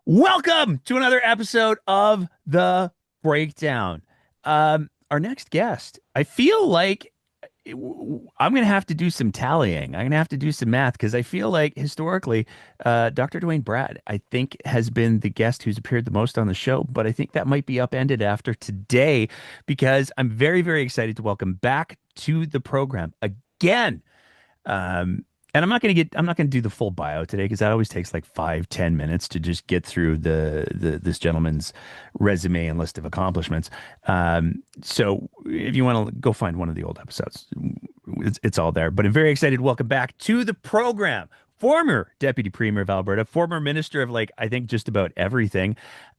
Welcome to another episode of The Breakdown. Our next guest, I feel like I'm going to have to do some tallying. I'm going to have to do some math because I feel like historically, Dr. Dwayne Brad, I think, has been the guest who's appeared the most on the show, but I think that might be upended after today because I'm very, very excited to welcome back to the program again. And I'm not going to do the full bio today because that always takes like 5-10 minutes to just get through this gentleman's resume and list of accomplishments. So if you want to go find one of the old episodes, it's all there. But I'm very excited to welcome back to the program former Deputy Premier of Alberta, former Minister of, like, I think just about everything,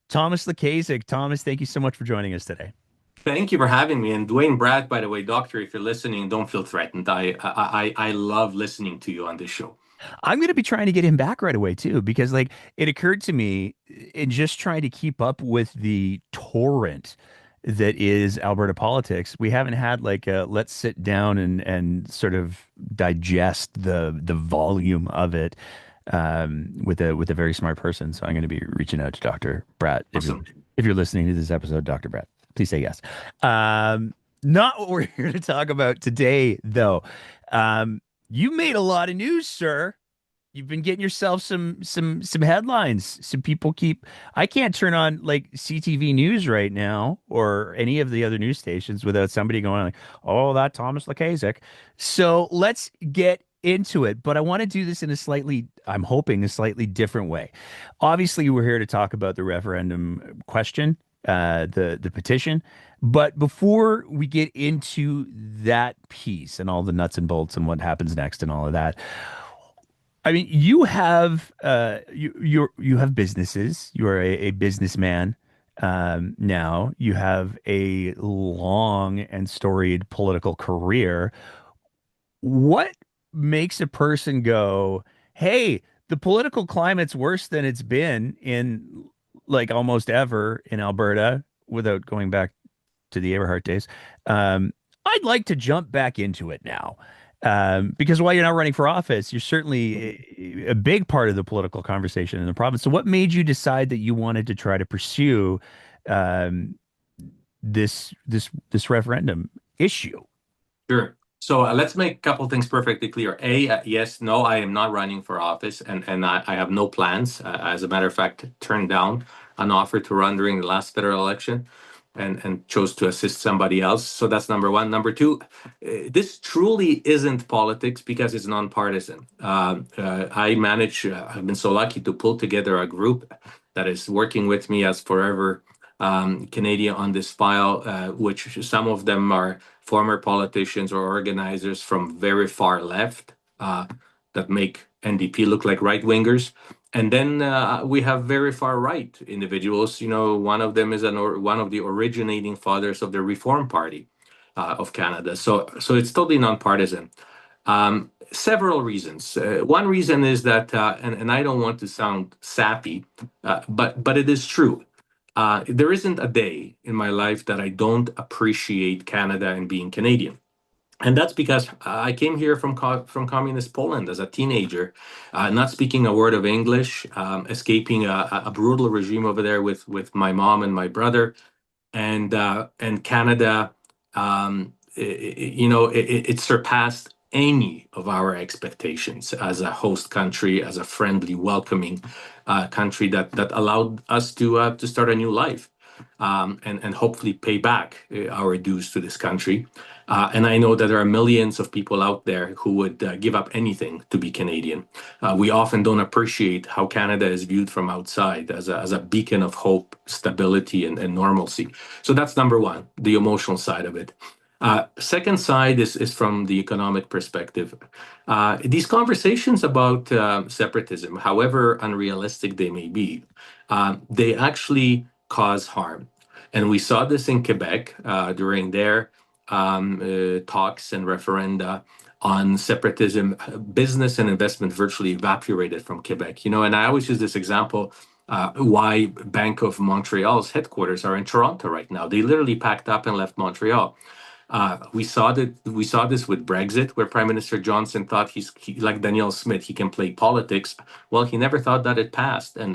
Thomas Lukaszuk. Thomas, thank you so much for joining us today. Thank you for having me. And Dwayne Brad, by the way, doctor, if you're listening, don't feel threatened. I love listening to you on this show. I'm going to be trying to get him back right away too, because like it occurred to me in just trying to keep up with the torrent that is Alberta politics. We haven't had like a let's sit down and sort of digest the volume of it with a very smart person. So I'm going to be reaching out to Dr. Brad. Awesome. If you're listening to this episode, Dr. Brad, please say yes. Not what we're here to talk about today, though. You made a lot of news, sir. You've been getting yourself some headlines. Some people I can't turn on like CTV News right now or any of the other news stations without somebody going like, "Oh, that Thomas Lukaszuk." So let's get into it. But I want to do this in I'm hoping a slightly different way. Obviously, we're here to talk about the referendum question, the petition. But before we get into that piece and all the nuts and bolts and what happens next and all of that, I mean, you have you have businesses. You are a businessman now. You have a long and storied political career. What makes a person go, "Hey, the political climate's worse than it's been in like almost ever in Alberta," without going back to the Eberhard days. I'd like to jump back into it now. Because while you're not running for office, you're certainly a big part of the political conversation in the province. So what made you decide that you wanted to try to pursue this referendum issue? Sure. So let's make a couple things perfectly clear. Yes, no, I am not running for office, and I have no plans. As a matter of fact, turned down an offer to run during the last federal election. And chose to assist somebody else. So that's number one. Number two, this truly isn't politics because it's nonpartisan. I've been so lucky to pull together a group that is working with me as forever Canadian on this file, which some of them are former politicians or organizers from very far left that make NDP look like right-wingers. And then we have very far right individuals. You know, one of them is one of the originating fathers of the Reform Party of Canada. So it's totally nonpartisan. Several reasons. One reason is that, and I don't want to sound sappy, but it is true. There isn't a day in my life that I don't appreciate Canada and being Canadian. And that's because I came here from communist Poland as a teenager, not speaking a word of English, escaping a brutal regime over there with my mom and my brother, and Canada. It surpassed any of our expectations as a host country, as a friendly, welcoming country that allowed us to start a new life. And hopefully pay back our dues to this country. And I know that there are millions of people out there who would give up anything to be Canadian. We often don't appreciate how Canada is viewed from outside as a beacon of hope, stability, and normalcy. So that's number one, the emotional side of it. Second side is from the economic perspective. These conversations about separatism, however unrealistic they may be, they actually cause harm. And we saw this in Quebec during their talks and referenda on separatism, business and investment virtually evaporated from Quebec. And I always use this example. Why Bank of Montreal's headquarters are in Toronto right now. They literally packed up and left Montreal. We saw this with Brexit, where Prime Minister Johnson thought like Danielle Smith, he can play politics. Well, he never thought that it passed, and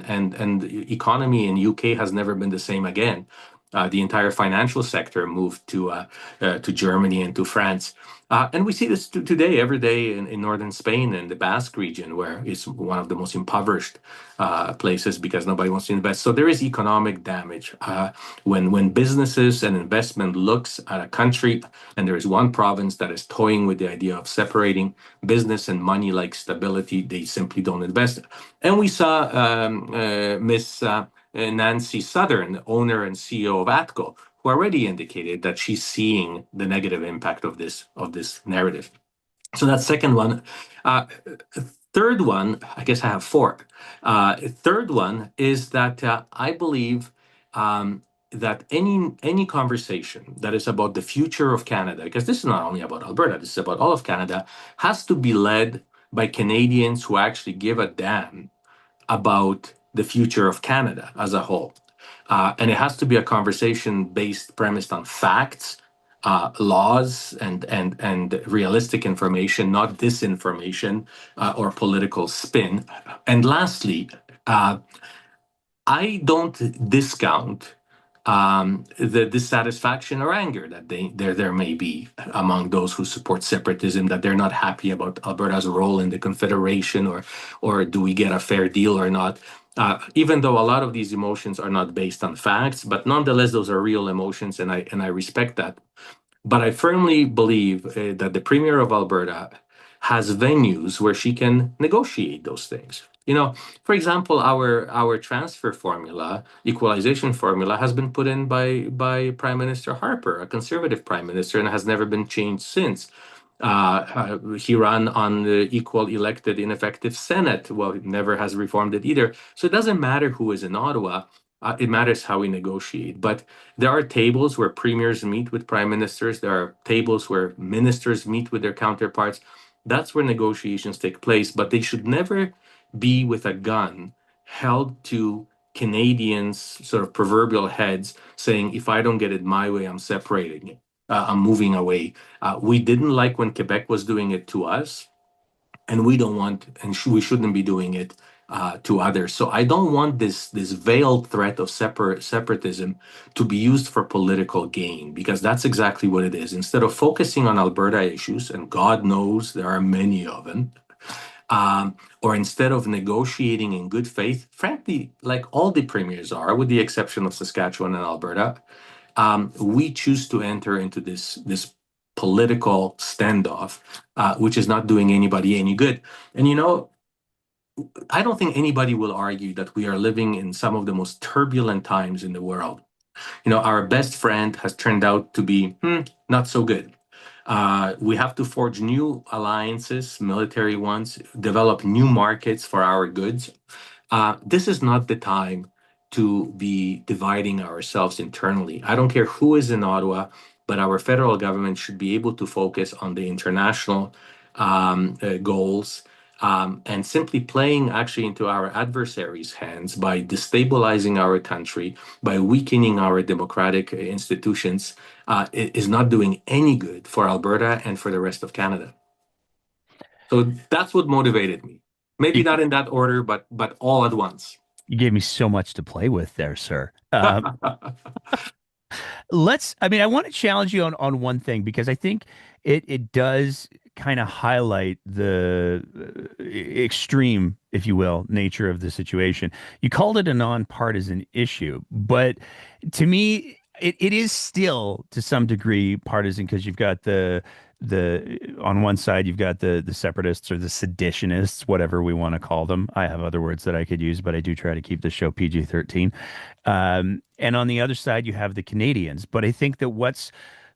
the economy in UK has never been the same again. The entire financial sector moved to Germany and to France. And we see this today, every day in northern Spain and the Basque region, where it's one of the most impoverished places because nobody wants to invest. So there is economic damage. When businesses and investment looks at a country and there is one province that is toying with the idea of separating business and money like stability, they simply don't invest. And we saw Miss Nancy Southern, owner and CEO of ATCO, who already indicated that she's seeing the negative impact of this narrative. So that's second one. Third one, I guess I have four. Third one is that I believe that any conversation that is about the future of Canada, because this is not only about Alberta, this is about all of Canada, has to be led by Canadians who actually give a damn about the future of Canada as a whole. And it has to be a conversation premised on facts, laws, and realistic information, not disinformation or political spin. And lastly, I don't discount the dissatisfaction or anger that there may be among those who support separatism, that they're not happy about Alberta's role in the Confederation, or do we get a fair deal or not. Even though a lot of these emotions are not based on facts, but nonetheless, those are real emotions, and I respect that. But I firmly believe that the Premier of Alberta has venues where she can negotiate those things. For example, our transfer formula, equalization formula, has been put in by Prime Minister Harper, a conservative prime minister, and has never been changed since. He ran on the equal elected ineffective Senate. Well, he never has reformed it either. So it doesn't matter who is in Ottawa. It matters how we negotiate. But there are tables where premiers meet with prime ministers. There are tables where ministers meet with their counterparts. That's where negotiations take place. But they should never be with a gun held to Canadians' sort of proverbial heads, saying, if I don't get it my way, I'm separating it. I'm moving away. We didn't like when Quebec was doing it to us, and we don't want, and we shouldn't be doing it to others. So I don't want this veiled threat of separatism to be used for political gain, because that's exactly what it is. Instead of focusing on Alberta issues, and God knows there are many of them, or instead of negotiating in good faith, frankly, like all the premiers are, with the exception of Saskatchewan and Alberta, we choose to enter into this political standoff, which is not doing anybody any good. And I don't think anybody will argue that we are living in some of the most turbulent times in the world. Our best friend has turned out to be not so good. We have to forge new alliances, military ones, develop new markets for our goods. This is not the time to be dividing ourselves internally. I don't care who is in Ottawa, but our federal government should be able to focus on the international goals, and simply playing actually into our adversaries' hands by destabilizing our country, by weakening our democratic institutions, is not doing any good for Alberta and for the rest of Canada. So that's what motivated me. Maybe not in that order, but all at once. You gave me so much to play with there, sir. I want to challenge you on one thing, because I think it does kind of highlight the extreme, if you will, nature of the situation. You called it a nonpartisan issue, but to me, it is still to some degree partisan, because you've got the on one side you've got the separatists or the seditionists, whatever we want to call them. I have other words that I could use, but I do try to keep the show PG-13. And on the other side you have the Canadians. But I think that what's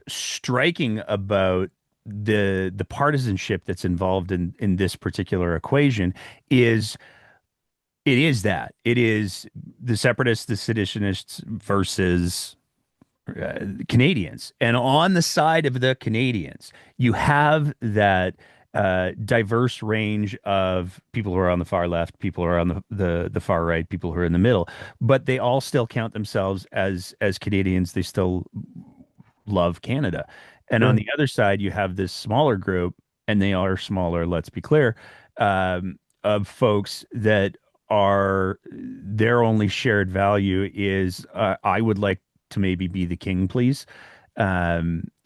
striking about the partisanship that's involved in this particular equation is it is the separatists, the seditionists versus Canadians. And on the side of the Canadians, you have that diverse range of people who are on the far left, people who are on the far right, people who are in the middle, but they all still count themselves as Canadians. They still love Canada. And on Sure. the other side, you have this smaller group, and they are smaller, let's be clear, of folks that are their only shared value is I would like to maybe be the king, please.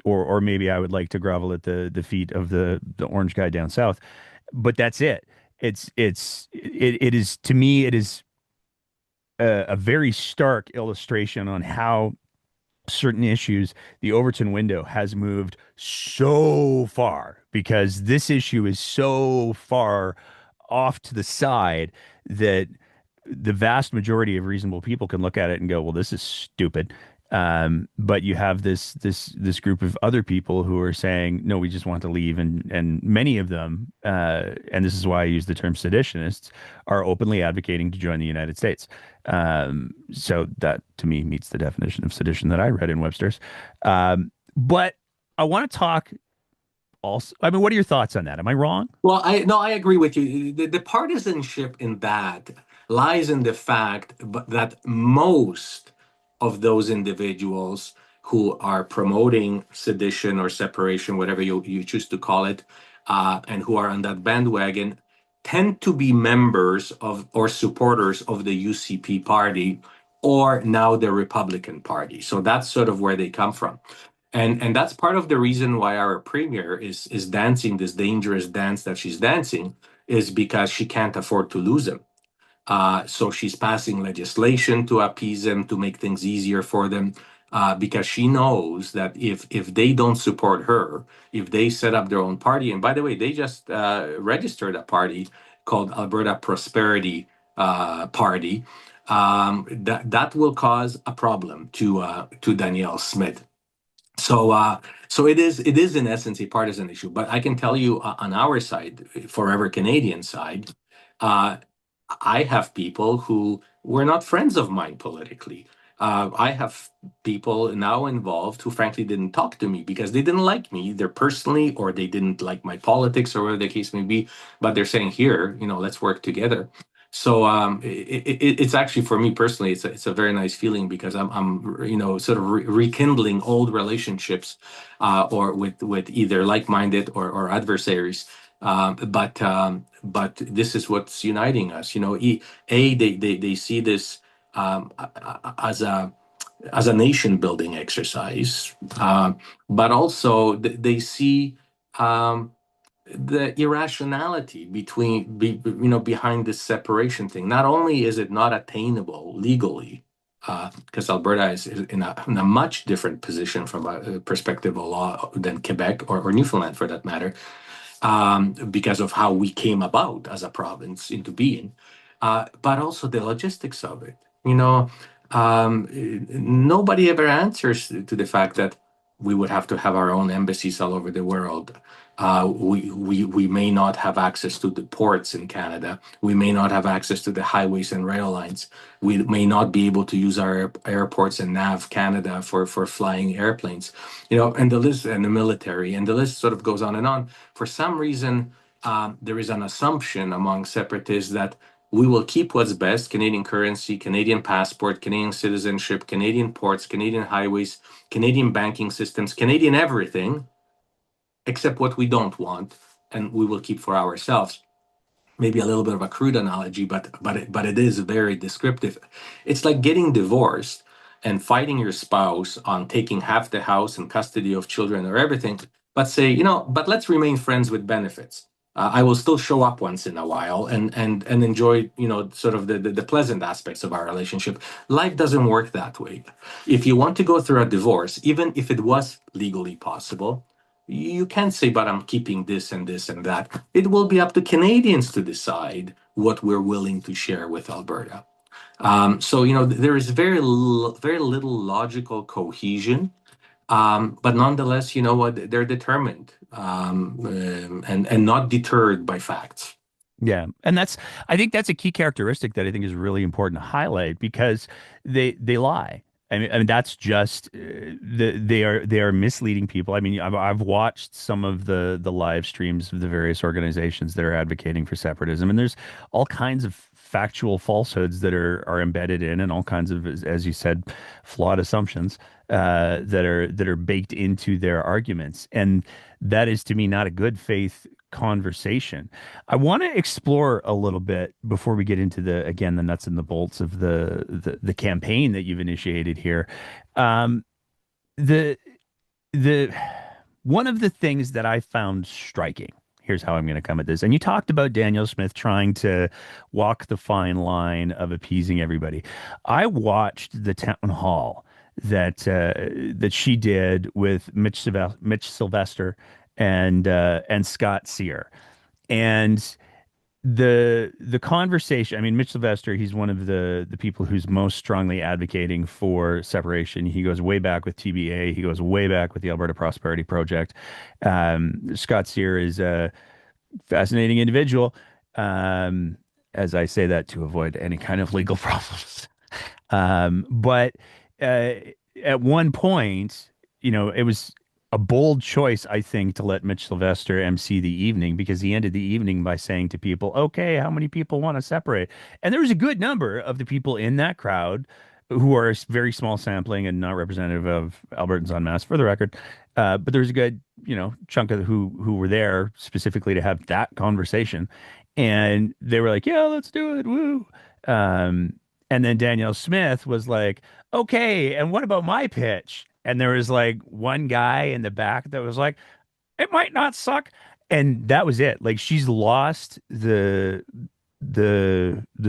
Or maybe I would like to grovel at the feet of the orange guy down south. But that's it. It is to me it is a very stark illustration on how certain issues, the Overton window has moved so far because this issue is so far off to the side that the vast majority of reasonable people can look at it and go, "Well, this is stupid." But you have this group of other people who are saying, "No, we just want to leave," and many of them, and this is why I use the term seditionists, are openly advocating to join the United States. So that to me meets the definition of sedition that I read in Webster's. But I want to talk also. I mean, what are your thoughts on that? Am I wrong? Well, I agree with you. The partisanship in that lies in the fact that most of those individuals who are promoting sedition or separation, whatever you choose to call it, and who are on that bandwagon, tend to be members of or supporters of the UCP party or now the Republican Party. So that's sort of where they come from. And that's part of the reason why our premier is dancing this dangerous dance that she's dancing is because she can't afford to lose him. So she's passing legislation to appease them, to make things easier for them, because she knows that if they don't support her, if they set up their own party, and by the way, they just registered a party called Alberta Party, that will cause a problem to Danielle Smith. So it is in essence a partisan issue. But I can tell you on our side, Forever Canadian side, uh, I have people who were not friends of mine politically. I have people now involved who frankly didn't talk to me because they didn't like me either personally or they didn't like my politics or whatever the case may be. But they're saying, here, let's work together. So it's actually for me personally, it's a very nice feeling because I'm sort of rekindling old relationships, or with either like-minded or adversaries. But this is what's uniting us. They see this as a nation building exercise, but also they see the irrationality behind this separation thing. Not only is it not attainable legally, because Alberta is in a much different position from a perspective of law than Quebec or Newfoundland for that matter, because of how we came about as a province into being, but also the logistics of it. Nobody ever answers to the fact that we would have to have our own embassies all over the world. We may not have access to the ports in Canada. We may not have access to the highways and rail lines. We may not be able to use our airports and NAV Canada for flying airplanes. And the list, and the military, and the list sort of goes on and on. For some reason, there is an assumption among separatists that we will keep what's best: Canadian currency, Canadian passport, Canadian citizenship, Canadian ports, Canadian highways, Canadian banking systems, Canadian everything, except what we don't want, and we will keep for ourselves. Maybe a little bit of a crude analogy, but it is very descriptive. It's like getting divorced and fighting your spouse on taking half the house and custody of children or everything, but say, but let's remain friends with benefits. I will still show up once in a while and enjoy, sort of the pleasant aspects of our relationship. Life doesn't work that way. If you want to go through a divorce, even if it was legally possible, you can't say, but I'm keeping this and this and that. It will be up to Canadians to decide what we're willing to share with Alberta. So, there is very little logical cohesion. But nonetheless, you know what? They're determined, and not deterred by facts. Yeah. And I think that's a key characteristic that I think is really important to highlight because they lie. I mean that's just they are misleading people. I mean, I've watched some of the live streams of the various organizations that are advocating for separatism, and there's all kinds of factual falsehoods that are embedded in, and all kinds of, as you said, flawed assumptions that are baked into their arguments, and that is to me not a good faith conversation. I want to explore a little bit before we get into the nuts and the bolts of the campaign that you've initiated here. Um, the the one of the things that I found striking. Here's how I'm going to come at this. And you talked about Danielle Smith trying to walk the fine line of appeasing everybody. I watched the town hall that she did with Mitch Sylvester and Scott Sear. And the conversation, I mean, Mitch Sylvester, he's one of the people who's most strongly advocating for separation. He goes way back with TBA. He goes way back with the Alberta Prosperity Project. Scott Sear is a fascinating individual. As I say that to avoid any kind of legal problems. But uh, at one point, it was a bold choice, I think, to let Mitch Sylvester MC the evening, because he ended the evening by saying to people, okay, how many people want to separate? And there was a good number of the people in that crowd who are a very small sampling and not representative of Albertans en masse, for the record. But there was a good, chunk of who were there specifically to have that conversation. And they were like, yeah, let's do it. Woo. And then Danielle Smith was like, okay, and what about my pitch? And there was like one guy in the back that was like, it might not suck. And that was it. Like, she's lost the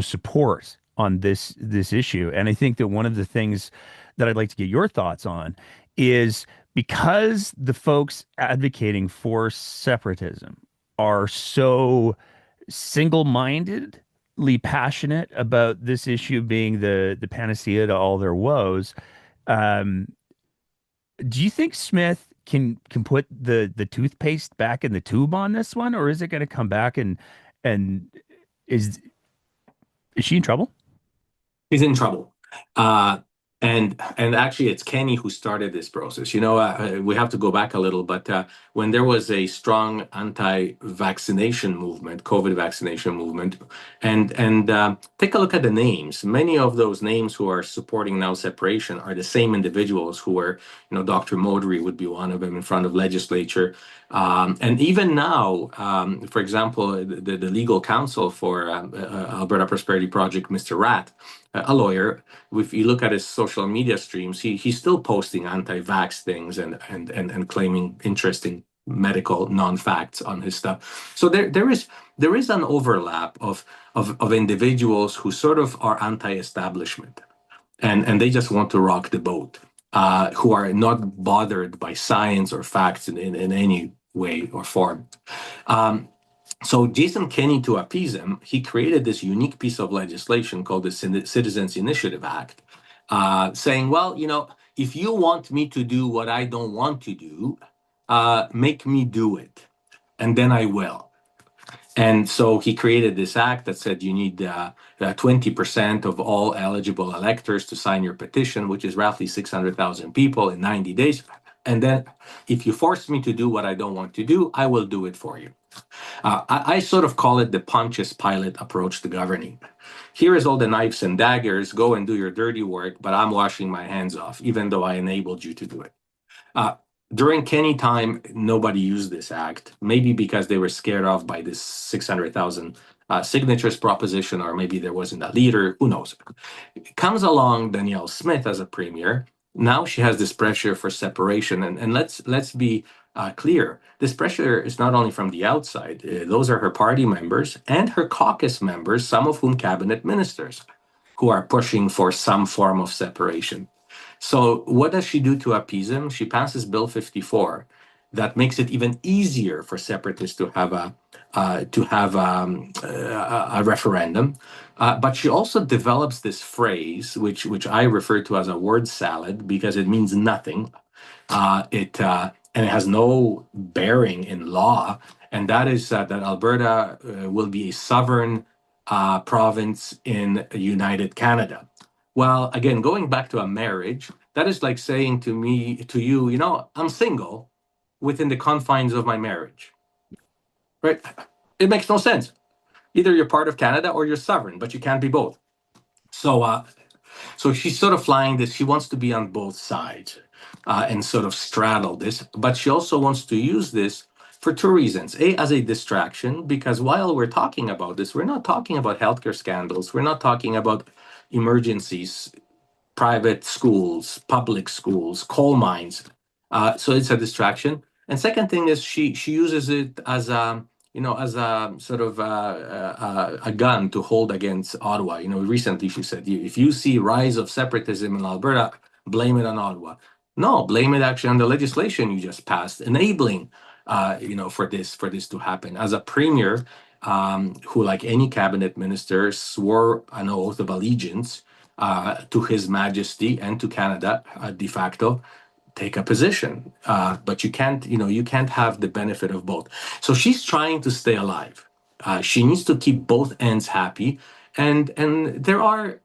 support on this issue. And I think that one of the things that I'd like to get your thoughts on is, because the folks advocating for separatism are so single-mindedly passionate about this issue being the panacea to all their woes. Um, do you think Smith can put the toothpaste back in the tube on this one, or is it going to come back and is is she in trouble? He's in trouble. And actually, it's Kenny who started this process. We have to go back a little, but when there was a strong anti-vaccination movement, COVID vaccination movement, and take a look at the names. Many of those names who are supporting now separation are the same individuals who were, Dr. Modry would be one of them in front of legislature. And even now, for example, the legal counsel for Alberta Prosperity Project, Mr. Rat, a lawyer, if you look at his social media streams, he's still posting anti-vax things and claiming interesting medical non-facts on his stuff. So there is an overlap of individuals who sort of are anti-establishment, and they just want to rock the boat, who are not bothered by science or facts in any way or form. So Jason Kenney, to appease him, he created this unique piece of legislation called the Citizens Initiative Act, saying, well, if you want me to do what I don't want to do, make me do it, and then I will. And so he created this act that said you need 20% of all eligible electors to sign your petition, which is roughly 600,000 people in 90 days. And then if you force me to do what I don't want to do, I will do it for you. I sort of call it the Pontius Pilate approach to governing. Here is all the knives and daggers, go and do your dirty work, but I'm washing my hands off, even though I enabled you to do it. During Kenny time, nobody used this act, maybe because they were scared off by this 600,000 signatures proposition, or maybe there wasn't a leader, who knows. Comes along Danielle Smith as a premier. Now she has this pressure for separation, and let's be clear. This pressure is not only from the outside. Those are her party members and her caucus members, some of whom cabinet ministers, who are pushing for some form of separation. So what does she do to appease him? She passes Bill 54 that makes it even easier for separatists to have a referendum. But she also develops this phrase, which I refer to as a word salad, because it means nothing. And it has no bearing in law. And that is that Alberta will be a sovereign province in United Canada. Well, again, going back to a marriage, that is like saying to me, to you, I'm single within the confines of my marriage, right? It makes no sense. Either you're part of Canada or you're sovereign, but you can't be both. So, so she's sort of flying this. She wants to be on both sides and sort of straddle this, but she also wants to use this for two reasons. A, as a distraction, because while we're talking about this, we're not talking about healthcare scandals. We're not talking about emergencies, private schools, public schools, coal mines. So it's a distraction. And second thing is she uses it as a as a sort of a gun to hold against Ottawa. Recently she said, if you see rise of separatism in Alberta, blame it on Ottawa. No, blame it actually on the legislation you just passed, enabling for this to happen. As a premier, who, like any cabinet minister, swore an oath of allegiance to His Majesty and to Canada de facto, take a position. But you can't have the benefit of both. So she's trying to stay alive. She needs to keep both ends happy. And there are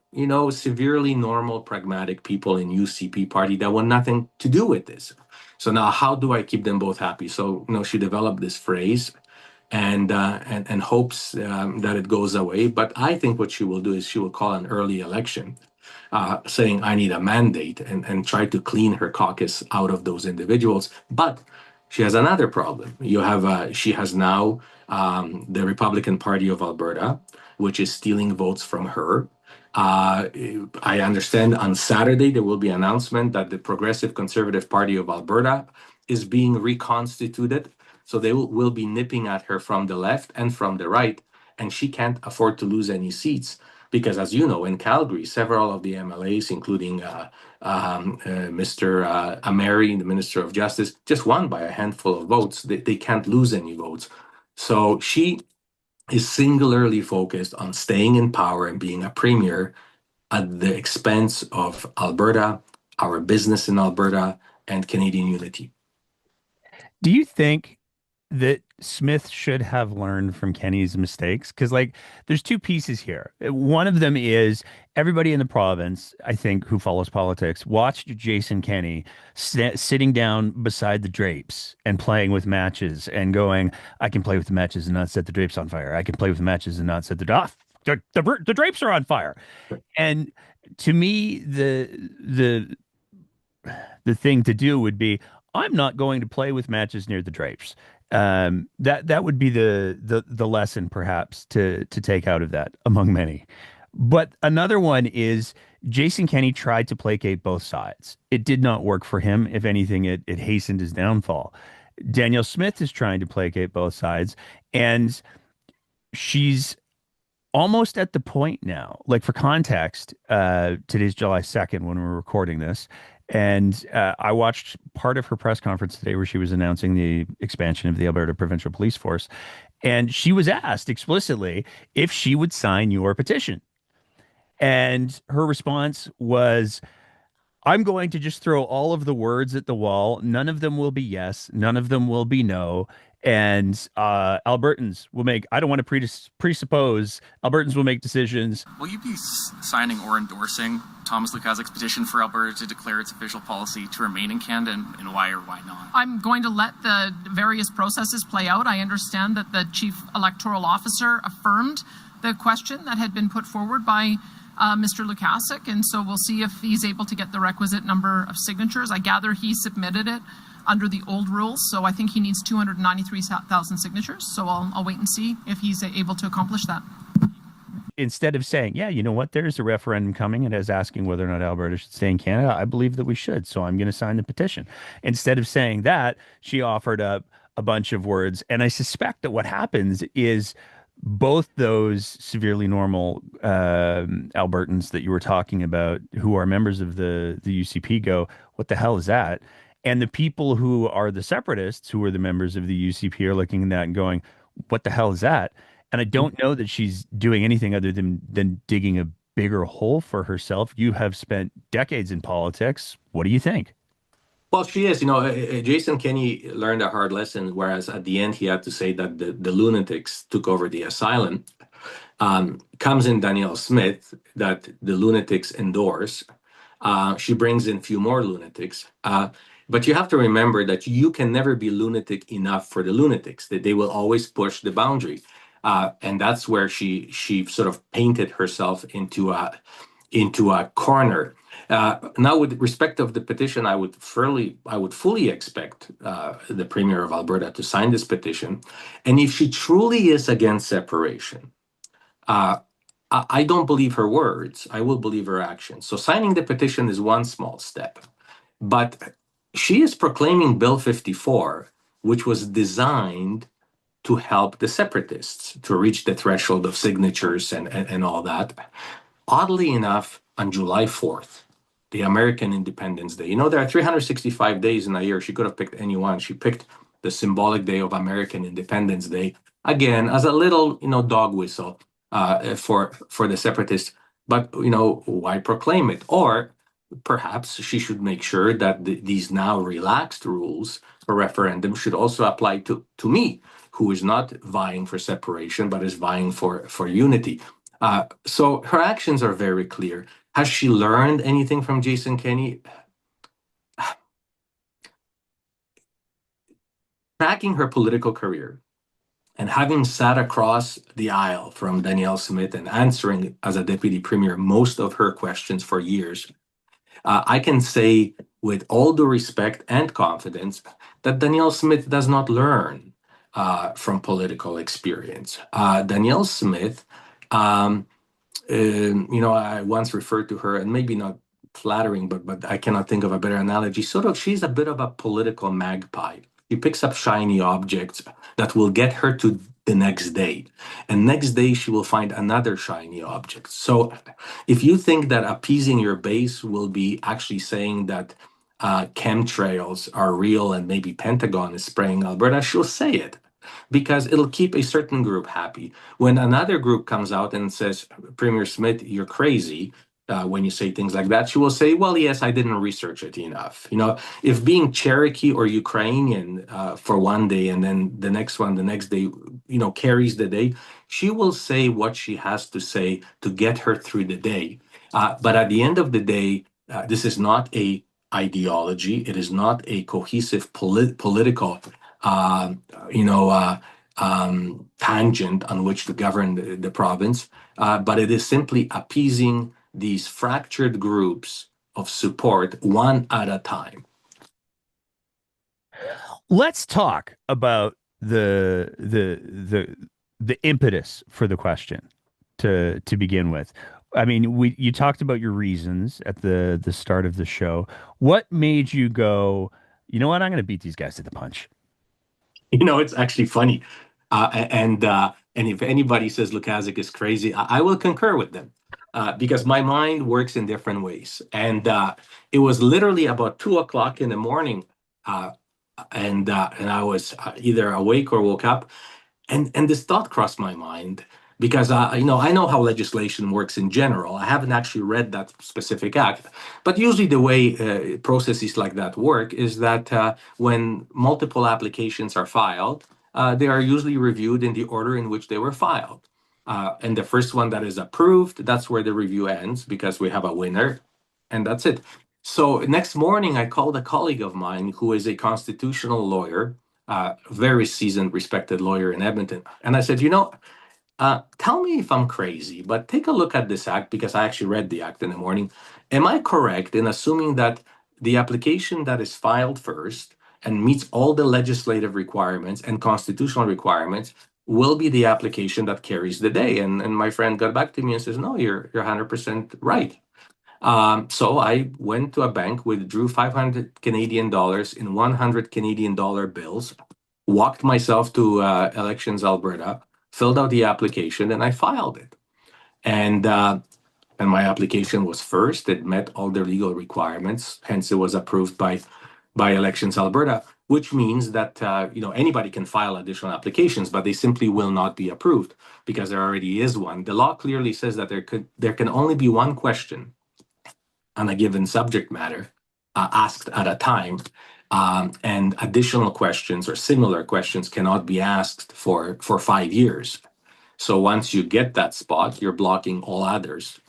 severely normal, pragmatic people in UCP party that want nothing to do with this. So now, how do I keep them both happy? So she developed this phrase, and hopes that it goes away. But I think what she will do is she will call an early election, saying I need a mandate, and try to clean her caucus out of those individuals. But she has another problem. She has now the Republican Party of Alberta, which is stealing votes from her. I understand on Saturday there will be an announcement that the Progressive Conservative Party of Alberta is being reconstituted. So they will be nipping at her from the left and from the right, and she can't afford to lose any seats because, as you know, in Calgary, several of the MLAs, including Mr. Ameri, the Minister of Justice, just won by a handful of votes. They can't lose any votes. So she is singularly focused on staying in power and being a premier at the expense of Alberta, our business in Alberta, and Canadian unity. Do you think that Smith should have learned from Kenny's mistakes? Because, like, there's two pieces here. One of them is everybody in the province, I think, who follows politics, watched Jason Kenney sitting down beside the drapes and playing with matches and going, I can play with the matches and not set the drapes on fire. I can play with the matches and not set the off. The drapes are on fire. And to me, the thing to do would be, I'm not going to play with matches near the drapes. That would be the lesson perhaps to take out of that among many. But another one is Jason Kenney tried to placate both sides. It did not work for him. If anything, it hastened his downfall. Danielle Smith is trying to placate both sides, and she's almost at the point now. Like, for context, today's July 2nd when we're recording this. And I watched part of her press conference today where she was announcing the expansion of the Alberta Provincial Police Force. And she was asked explicitly if she would sign your petition. And her response was, I'm going to just throw all of the words at the wall. None of them will be yes. None of them will be no. And Albertans will make, I don't want to presuppose, Albertans will make decisions. Will you be signing or endorsing Thomas Lukaszuk's petition for Alberta to declare its official policy to remain in Canada, and why or why not? I'm going to let the various processes play out. I understand that the Chief Electoral Officer affirmed the question that had been put forward by Mr. Lukaszuk, and so we'll see if he's able to get the requisite number of signatures. I gather he submitted it under the old rules, so I think he needs 293,000 signatures. So I'll wait and see if he's able to accomplish that. Instead of saying, yeah, you know what, there's a referendum coming and is asking whether or not Alberta should stay in Canada, I believe that we should, so I'm going to sign the petition. Instead of saying that, she offered up a bunch of words. And I suspect that what happens is both those severely normal Albertans that you were talking about, who are members of the UCP, go, what the hell is that? And the people who are the separatists, who are the members of the UCP, are looking at that and going, what the hell is that? And I don't know that she's doing anything other than digging a bigger hole for herself. You have spent decades in politics. What do you think? Well, she is. Jason Kenney learned a hard lesson, whereas at the end he had to say that the lunatics took over the asylum. comes in Danielle Smith that the lunatics endorse. She brings in a few more lunatics. But you have to remember that you can never be lunatic enough for the lunatics, that they will always push the boundary. And that's where she sort of painted herself into a corner. Now, with respect of the petition, I would fully expect the Premier of Alberta to sign this petition. And if she truly is against separation, I don't believe her words. I will believe her actions. So signing the petition is one small step. But she is proclaiming Bill 54, which was designed to help the separatists to reach the threshold of signatures and all that. Oddly enough, on July 4th, the American Independence Day, there are 365 days in a year. She could have picked any one. She picked the symbolic day of American Independence Day, again, as a little, dog whistle for the separatists. But, why proclaim it? Or perhaps she should make sure that these now relaxed rules for referendum should also apply to me, who is not vying for separation, but is vying for unity. So her actions are very clear. Has she learned anything from Jason Kenney? Tracking her political career and having sat across the aisle from Danielle Smith and answering as a deputy premier most of her questions for years, I can say with all due respect and confidence that Danielle Smith does not learn from political experience. Danielle Smith, I once referred to her, and maybe not flattering, but I cannot think of a better analogy. She's a bit of a political magpie. She picks up shiny objects that will get her to the next day. And next day, she will find another shiny object. So if you think that appeasing your base will be actually saying that chemtrails are real and maybe Pentagon is spraying Alberta, she'll say it, because it'll keep a certain group happy. When another group comes out and says, Premier Smith, you're crazy, when you say things like that, she will say, well, yes, I didn't research it enough. If being Cherokee or Ukrainian for one day and then the next day, carries the day, she will say what she has to say to get her through the day. But at the end of the day, this is not a ideology. It is not a cohesive political tangent on which to govern the province, but it is simply appeasing these fractured groups of support one at a time. Let's talk about the impetus for the question to begin with. I mean, you talked about your reasons at the start of the show. What made you go, you know what, I'm going to beat these guys to the punch? It's actually funny. And if anybody says Lukaszuk is crazy, I will concur with them. Because my mind works in different ways. And it was literally about 2:00 in the morning. And I was either awake or woke up. And this thought crossed my mind because, I know how legislation works in general. I haven't actually read that specific act. But usually the way processes like that work is that when multiple applications are filed, they are usually reviewed in the order in which they were filed. And the first one that is approved, that's where the review ends because we have a winner, and that's it. So next morning, I called a colleague of mine who is a constitutional lawyer, very seasoned, respected lawyer in Edmonton. And I said, tell me if I'm crazy, but take a look at this act because I actually read the act in the morning. Am I correct in assuming that the application that is filed first and meets all the legislative requirements and constitutional requirements will be the application that carries the day? And my friend got back to me and says, no, you're 100% right. So I went to a bank, withdrew 500 Canadian dollars in 100 Canadian dollar bills, walked myself to Elections Alberta, filled out the application, and I filed it. And my application was first. It met all the legal requirements. Hence, it was approved by Elections Alberta, which means that anybody can file additional applications, but they simply will not be approved because there already is one. The law clearly says that there can only be one question on a given subject matter asked at a time, and additional questions or similar questions cannot be asked for 5 years. So once you get that spot, you're blocking all others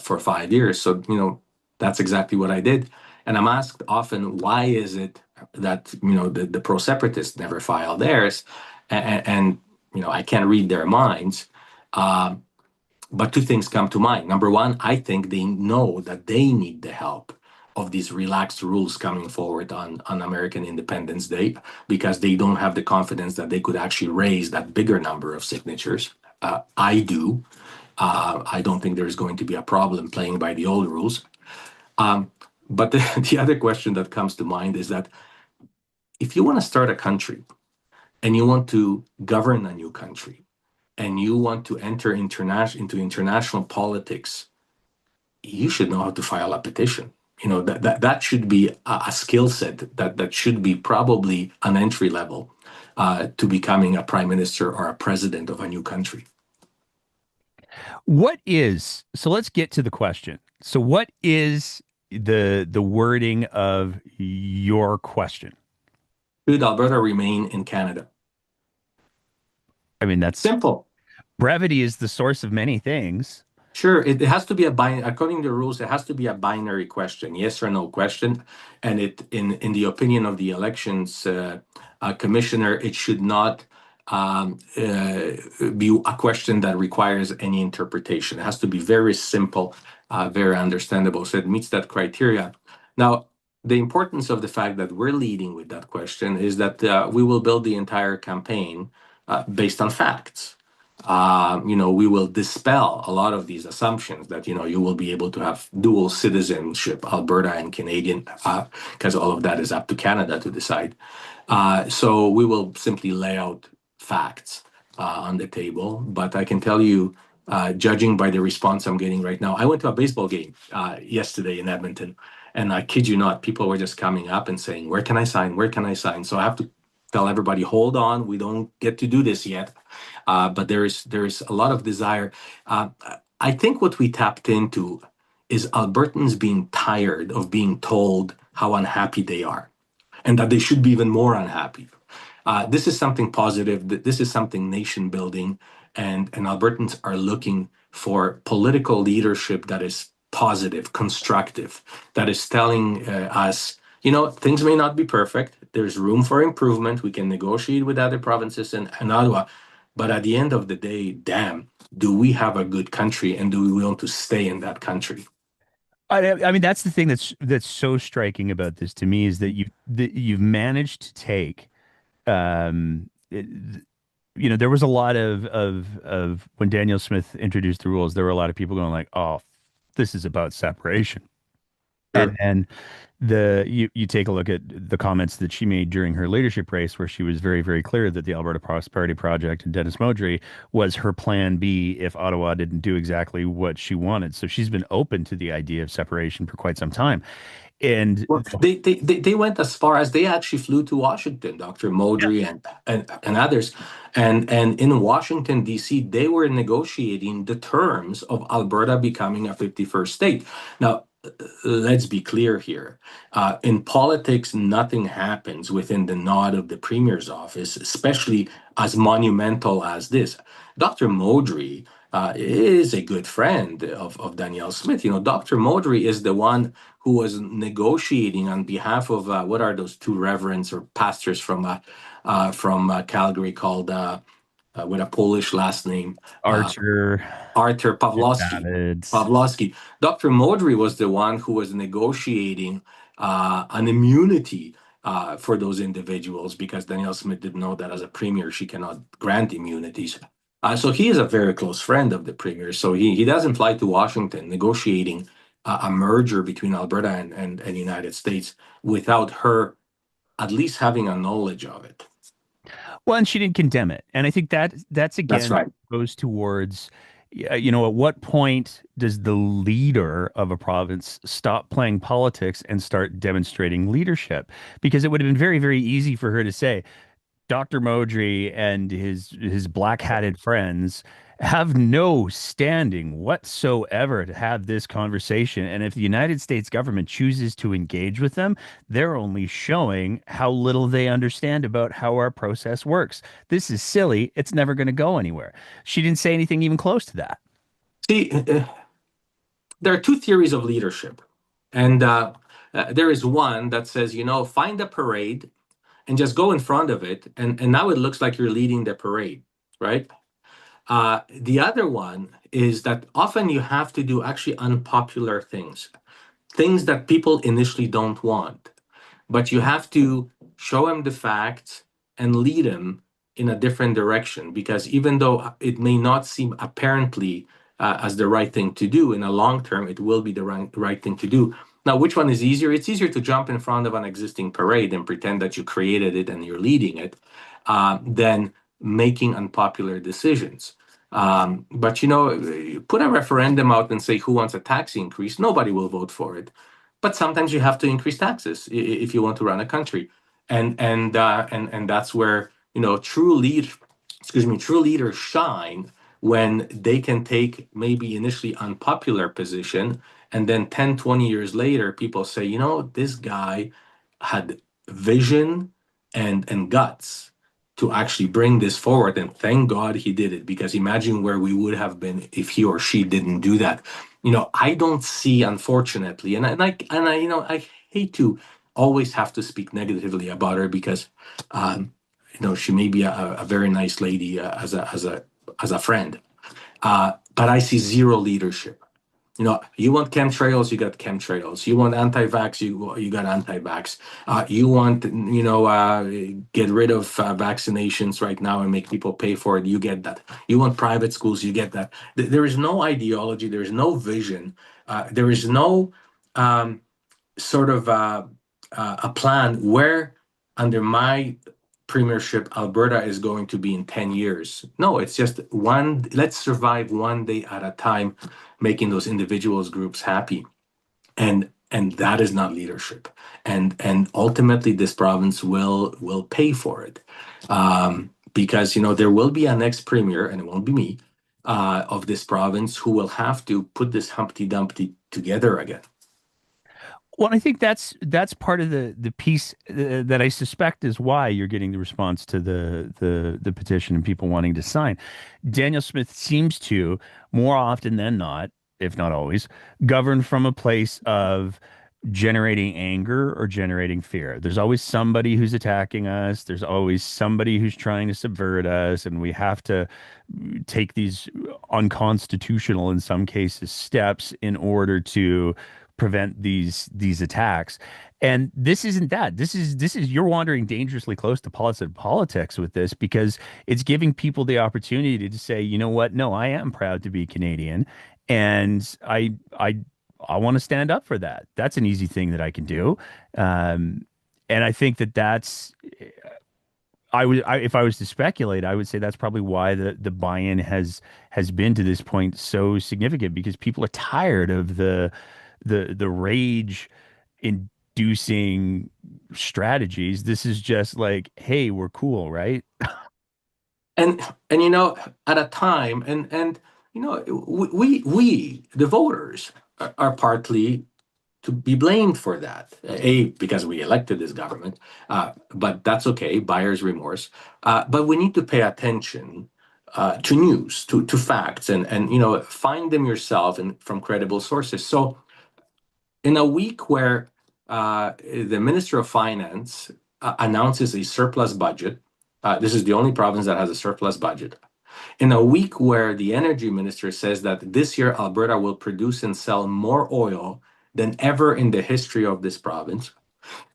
for 5 years. So, that's exactly what I did. And I'm asked often, why is it that, the pro-separatists never file theirs? And I can't read their minds. But two things come to mind. Number one, I think they know that they need the help of these relaxed rules coming forward on American Independence Day, because they don't have the confidence that they could actually raise that bigger number of signatures. I do. I don't think there's going to be a problem playing by the old rules. But the other question that comes to mind is that if you want to start a country and you want to govern a new country and you want to enter into international politics, you should know how to file a petition. That should be a skill set that should be probably an entry level to becoming a prime minister or a president of a new country. So let's get to the question. So what is the wording of your question? Should Alberta remain in Canada? I mean, that's simple. Brevity is the source of many things. Sure, it has to be according to the rules, it has to be a binary question, yes or no question. And in the opinion of the elections commissioner, it should not be a question that requires any interpretation. It has to be very simple, very understandable. So it meets that criteria. Now, the importance of the fact that we're leading with that question is that we will build the entire campaign based on facts. We will dispel a lot of these assumptions that, you will be able to have dual citizenship, Alberta and Canadian, because all of that is up to Canada to decide. So we will simply lay out facts on the table. But I can tell you, judging by the response I'm getting right now, I went to a baseball game yesterday in Edmonton, and I kid you not, people were just coming up and saying, where can I sign? Where can I sign? So I have to tell everybody, hold on, we don't get to do this yet. But there is a lot of desire. I think what we tapped into is Albertans being tired of being told how unhappy they are and that they should be even more unhappy. This is something positive. This is something nation building. And Albertans are looking for political leadership that is positive, constructive, that is telling us, things may not be perfect. There's room for improvement. We can negotiate with other provinces and Ottawa. But at the end of the day, damn, do we have a good country, and do we want to stay in that country? I mean, that's the thing that's so striking about this to me, is that you've managed to take, there was a lot of when Danielle Smith introduced the rules, there were a lot of people going like, oh, this is about separation. Sure. And you take a look at the comments that she made during her leadership race, where she was very, very clear that the Alberta Prosperity Project and Dennis Modry was her plan B if Ottawa didn't do exactly what she wanted. So she's been open to the idea of separation for quite some time. And they went as far as they actually flew to Washington, Dr. Modry and others. And in Washington, D.C., they were negotiating the terms of Alberta becoming a 51st state. Now, let's be clear here. In politics, nothing happens within the nod of the Premier's office, especially as monumental as this. Dr. Modry is a good friend of Danielle Smith. Dr. Modry is the one who was negotiating on behalf of, what are those two reverends or pastors from Calgary called, with a Polish last name, Artur Pawlowski. Dr. Modry was the one who was negotiating an immunity for those individuals, because Danielle Smith didn't know that as a premier she cannot grant immunities. So he is a very close friend of the premier. So he doesn't fly to Washington negotiating a merger between Alberta and the United States without her at least having a knowledge of it. Well, and she didn't condemn it. And I think that's again right. Goes towards, at what point does the leader of a province stop playing politics and start demonstrating leadership? Because it would have been very, very easy for her to say, Dr. Modry and his black-hatted friends have no standing whatsoever to have this conversation. And if the United States government chooses to engage with them, they're only showing how little they understand about how our process works. This is silly. It's never going to go anywhere. She didn't say anything even close to that. See, there are two theories of leadership. And there is one that says, find a parade and just go in front of it. And now it looks like you're leading the parade, right? The other one is that often you have to do actually unpopular things, things that people initially don't want, but you have to show them the facts and lead them in a different direction, because even though it may not seem apparently as the right thing to do, in a long term, it will be the right thing to do. Now, which one is easier? It's easier to jump in front of an existing parade and pretend that you created it and you're leading it than making unpopular decisions. But put a referendum out and say who wants a tax increase, nobody will vote for it. But sometimes you have to increase taxes if you want to run a country, and that's where true leaders shine, when they can take maybe initially unpopular position, and then 10, 20 years later, people say, this guy had vision and guts to actually bring this forward, and thank God he did it, because imagine where we would have been if he or she didn't do that. I don't see, unfortunately, and I hate to always have to speak negatively about her, because she may be a very nice lady as a friend, but I see zero leadership. You want chemtrails, you got chemtrails. You want anti-vax, you got anti-vax. You want, get rid of vaccinations right now and make people pay for it, you get that. You want private schools, you get that. There is no ideology, there is no vision, there is no sort of a plan where, under my premiership, Alberta is going to be in 10 years. No, it's just let's survive one day at a time, making those individuals, groups happy. And that is not leadership. And ultimately this province will pay for it. Because there will be a next premier, and it won't be me, of this province, who will have to put this Humpty Dumpty together again. Well, I think that's part of the piece that I suspect is why you're getting the response to the petition and people wanting to sign. Danielle Smith seems to, more often than not, if not always, govern from a place of generating anger or generating fear. There's always somebody who's attacking us. There's always somebody who's trying to subvert us, and we have to take these unconstitutional, in some cases, steps in order to prevent these attacks. And this isn't that. This is you're wandering dangerously close to politics with this, because it's giving people the opportunity to say, you know what? No, I am proud to be Canadian, and I want to stand up for that. That's an easy thing that I can do. And I think that's if I was to speculate, I would say that's probably why the buy-in has been to this point so significant, because people are tired of the rage inducing strategies. This is just like, hey, we're cool, right? And at a time, and we the voters are partly to be blamed for that. Because we elected this government, but that's okay, buyer's remorse. But we need to pay attention to news, to facts, and find them yourself and from credible sources. So in a week where the Minister of Finance announces a surplus budget, this is the only province that has a surplus budget. In a week where the Energy Minister says that this year Alberta will produce and sell more oil than ever in the history of this province,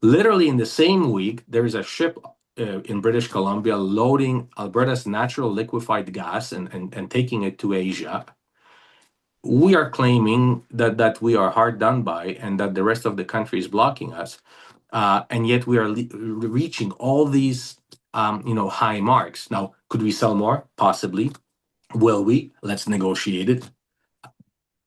literally in the same week, there is a ship in British Columbia loading Alberta's natural liquefied gas and taking it to Asia. We are claiming that we are hard done by, and that the rest of the country is blocking us, and yet we are reaching all these high marks. Now, could we sell more? Possibly. Will we? Let's negotiate it.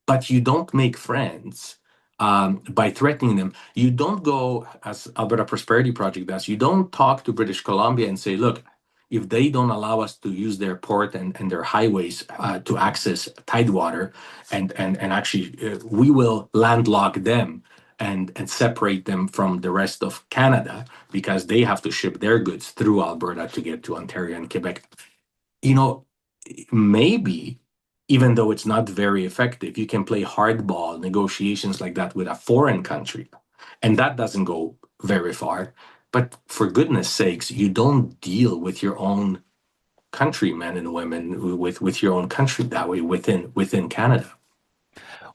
But you don't make friends by threatening them. You don't go, as Alberta Prosperity Project does, you don't talk to British Columbia and say, look, if they don't allow us to use their port and their highways to access tidewater, and actually we will landlock them and separate them from the rest of Canada because they have to ship their goods through Alberta to get to Ontario and Quebec. You know, maybe, even though it's not very effective, you can play hardball negotiations like that with a foreign country, and that doesn't go very far. But for goodness sakes, you don't deal with your own countrymen and women, with your own country that way within Canada.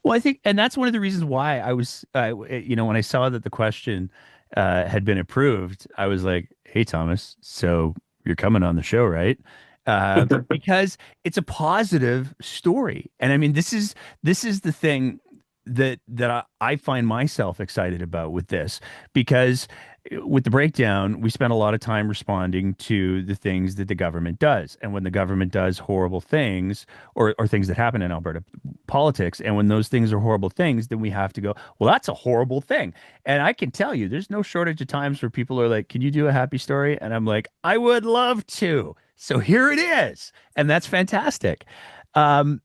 Well, I think, and that's one of the reasons why I was, when I saw that the question had been approved, I was like, "Hey, Thomas, so you're coming on the show, right?" Because it's a positive story, and I mean, this is the thing that I find myself excited about with this, because with the breakdown, we spent a lot of time responding to the things that the government does. And when the government does horrible things, or things that happen in Alberta politics, and when those things are horrible things, then we have to go, well, that's a horrible thing. And I can tell you, there's no shortage of times where people are like, can you do a happy story? And I'm like, I would love to. So here it is. And that's fantastic. So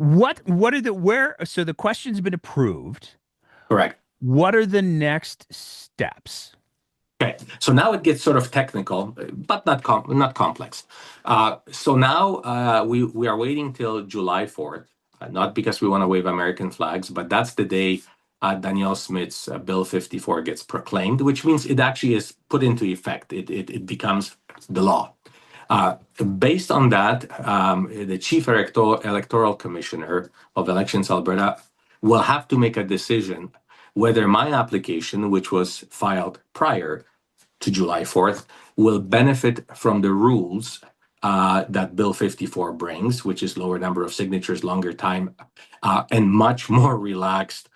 the question's been approved. Correct. What are the next steps? Okay, so now it gets sort of technical, but not complex. So now we are waiting till July 4th, not because we want to wave American flags, but that's the day Danielle Smith's Bill 54 gets proclaimed, which means it actually is put into effect. It becomes the law. Based on that, the Chief Electoral Commissioner of Elections Alberta will have to make a decision whether my application, which was filed prior to July 4th, will benefit from the rules that Bill 54 brings, which is lower number of signatures, longer time, and much more relaxed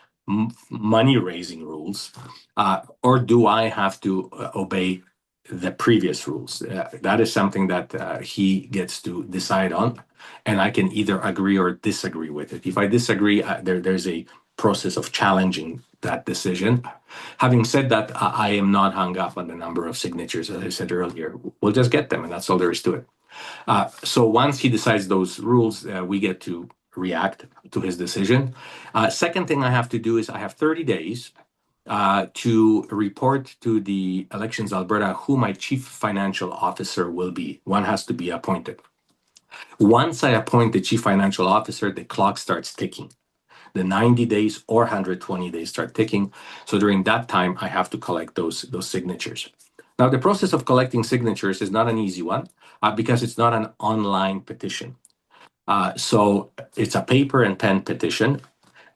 money-raising rules, or do I have to obey the previous rules? That is something that he gets to decide on, and I can either agree or disagree with it. If I disagree, there's a process of challenging that decision. Having said that, I am not hung up on the number of signatures. As I said earlier, we'll just get them, and that's all there is to it. So once he decides those rules, we get to react to his decision. Second thing I have to do is I have 30 days to report to the Elections Alberta who my chief financial officer will be. One has to be appointed. Once I appoint the chief financial officer, the clock starts ticking. The 90 days or 120 days start ticking. So during that time, I have to collect those signatures. Now, the process of collecting signatures is not an easy one because it's not an online petition. So it's a paper and pen petition.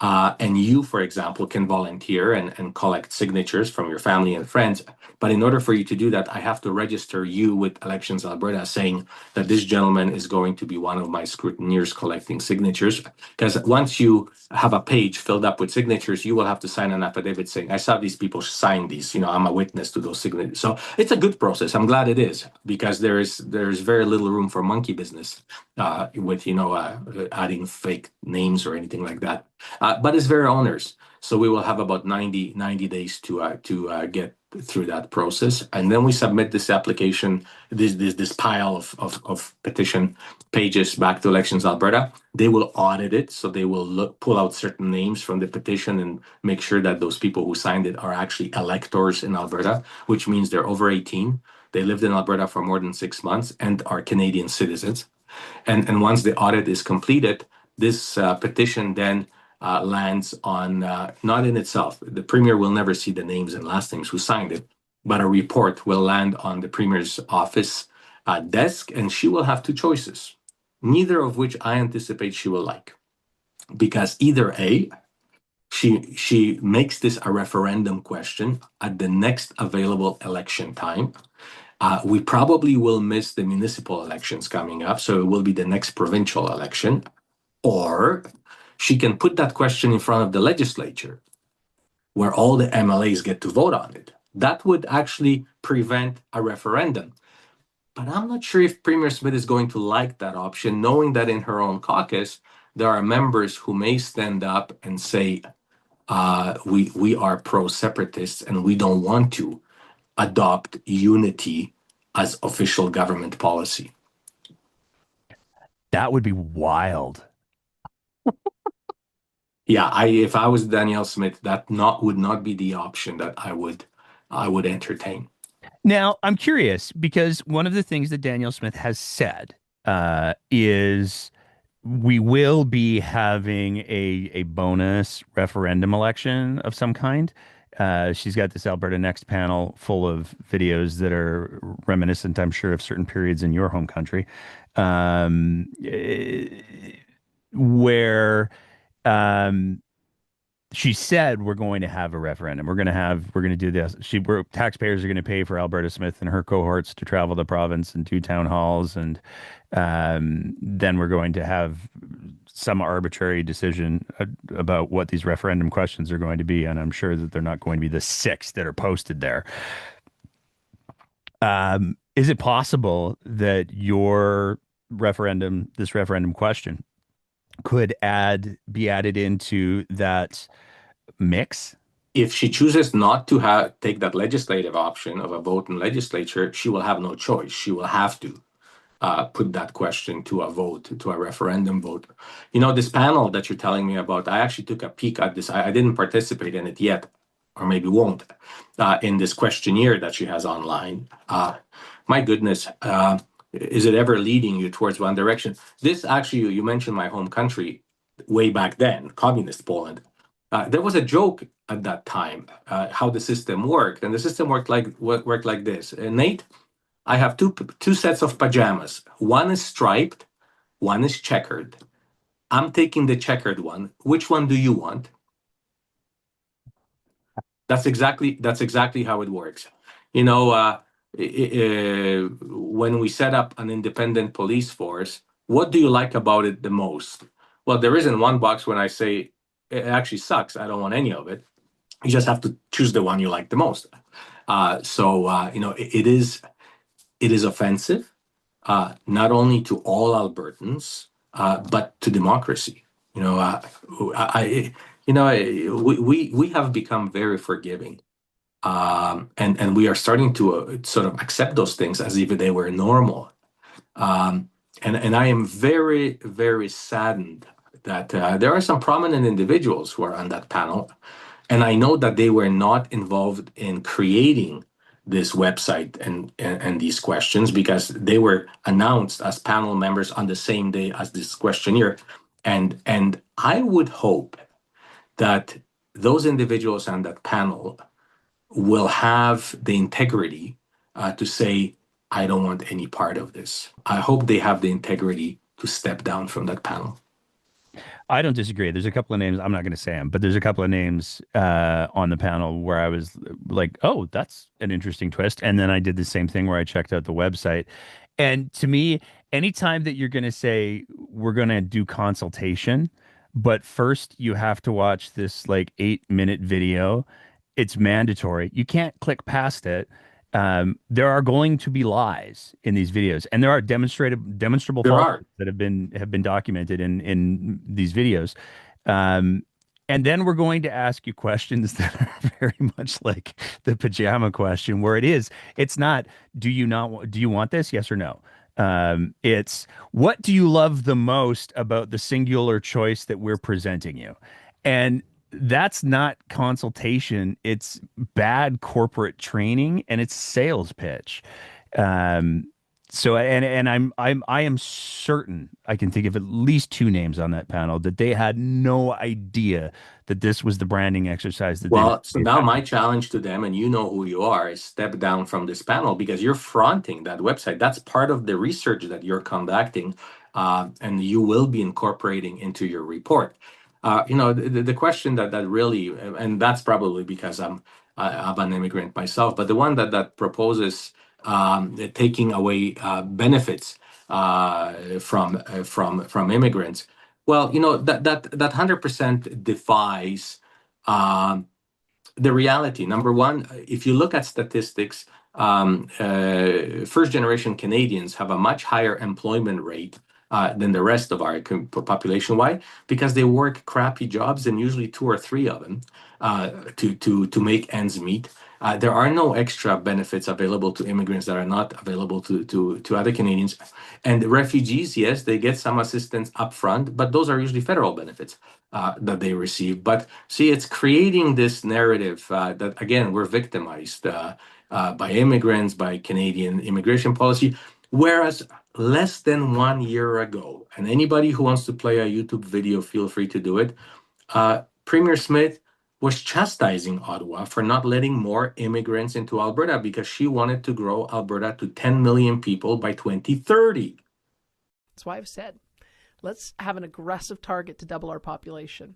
And you, for example, can volunteer and collect signatures from your family and friends. But in order for you to do that, I have to register you with Elections Alberta saying that this gentleman is going to be one of my scrutineers collecting signatures. Because once you have a page filled up with signatures, you will have to sign an affidavit saying, I saw these people sign these, I'm a witness to those signatures. So it's a good process. I'm glad it is, because there's very little room for monkey business with, adding fake names or anything like that. But it's very onerous. So we will have about 90 days to get through that process. And then we submit this application, this pile of petition pages back to Elections Alberta. They will audit it. So they will pull out certain names from the petition and make sure that those people who signed it are actually electors in Alberta, which means they're over 18. They lived in Alberta for more than 6 months and are Canadian citizens. And once the audit is completed, this petition then lands on, not in itself. The Premier will never see the names and last names who signed it, but a report will land on the Premier's office desk, and she will have two choices, neither of which I anticipate she will like. Because either A, she makes this a referendum question at the next available election time. We probably will miss the municipal elections coming up, so it will be the next provincial election. Or she can put that question in front of the legislature, where all the MLAs get to vote on it. That would actually prevent a referendum. But I'm not sure if Premier Smith is going to like that option, knowing that in her own caucus, there are members who may stand up and say, we are pro-separatists and we don't want to adopt unity as official government policy. That would be wild. Yeah, if I was Danielle Smith, that would not be the option that I would entertain. Now, I'm curious because one of the things that Danielle Smith has said is we will be having a bonus referendum election of some kind. She's got this Alberta Next panel full of videos that are reminiscent, I'm sure, of certain periods in your home country, where she said we're going to have a referendum. We're going to do this. Taxpayers are going to pay for Alberta Smith and her cohorts to travel the province and do town halls, and then we're going to have some arbitrary decision about what these referendum questions are going to be. And I'm sure that they're not going to be the 6 that are posted there. Is it possible that this referendum question could be added into that mix? If she chooses not to take that legislative option of a vote in legislature, she will have no choice. She will have to put that question to a vote, to a referendum vote. This panel that you're telling me about, I actually took a peek at this. I didn't participate in it yet, or maybe won't, in this questionnaire that she has online. My goodness, is it ever leading you towards one direction? This actually, you mentioned my home country way back then, communist Poland. There was a joke at that time how the system worked, and the system worked like this. Nate, I have two sets of pajamas. One is striped, one is checkered. I'm taking the checkered one. Which one do you want? That's exactly how it works. When we set up an independent police force, what do you like about it the most? Well, there isn't one box when I say it actually sucks, I don't want any of it. You just have to choose the one you like the most. It is offensive, not only to all Albertans, but to democracy. We have become very forgiving. And we are starting to sort of accept those things as if they were normal. And I am very, very saddened that there are some prominent individuals who are on that panel. And I know that they were not involved in creating this website and these questions, because they were announced as panel members on the same day as this questionnaire. And I would hope that those individuals on that panel will have the integrity to say, I don't want any part of this. I hope they have the integrity to step down from that panel. I don't disagree. There's a couple of names, I'm not going to say them, but there's a couple of names on the panel where I was like, oh, that's an interesting twist. And then I did the same thing where I checked out the website. And to me, anytime that you're going to say, we're going to do consultation, but first you have to watch this like 8-minute video, it's mandatory. You can't click past it. There are going to be lies in these videos, and there are demonstrable faults that have been documented in these videos. And then we're going to ask you questions that are very much like the pajama question, where it's not, do you want this? Yes or no. It's, what do you love the most about the singular choice that we're presenting you? And that's not consultation. It's bad corporate training, and it's sales pitch. I am certain I can think of at least 2 names on that panel that they had no idea that this was the branding exercise. So now my challenge to them, and you know who you are, is step down from this panel, because you're fronting that website. That's part of the research that you're conducting, and you will be incorporating into your report. The question that really, and that's probably because I'm an immigrant myself, but the one that proposes taking away benefits from immigrants. Well, that 100% defies the reality. Number one, if you look at statistics, first generation Canadians have a much higher employment rate than the rest of our population. Why? Because they work crappy jobs, and usually 2 or 3 of them to make ends meet. There are no extra benefits available to immigrants that are not available to other Canadians. And refugees, yes, they get some assistance upfront, but those are usually federal benefits that they receive. But see, it's creating this narrative that, again, we're victimized by immigrants, by Canadian immigration policy, whereas less than 1 year ago, and anybody who wants to play a YouTube video, feel free to do it, Premier Smith was chastising Ottawa for not letting more immigrants into Alberta because she wanted to grow Alberta to 10 million people by 2030. That's why I've said, let's have an aggressive target to double our population.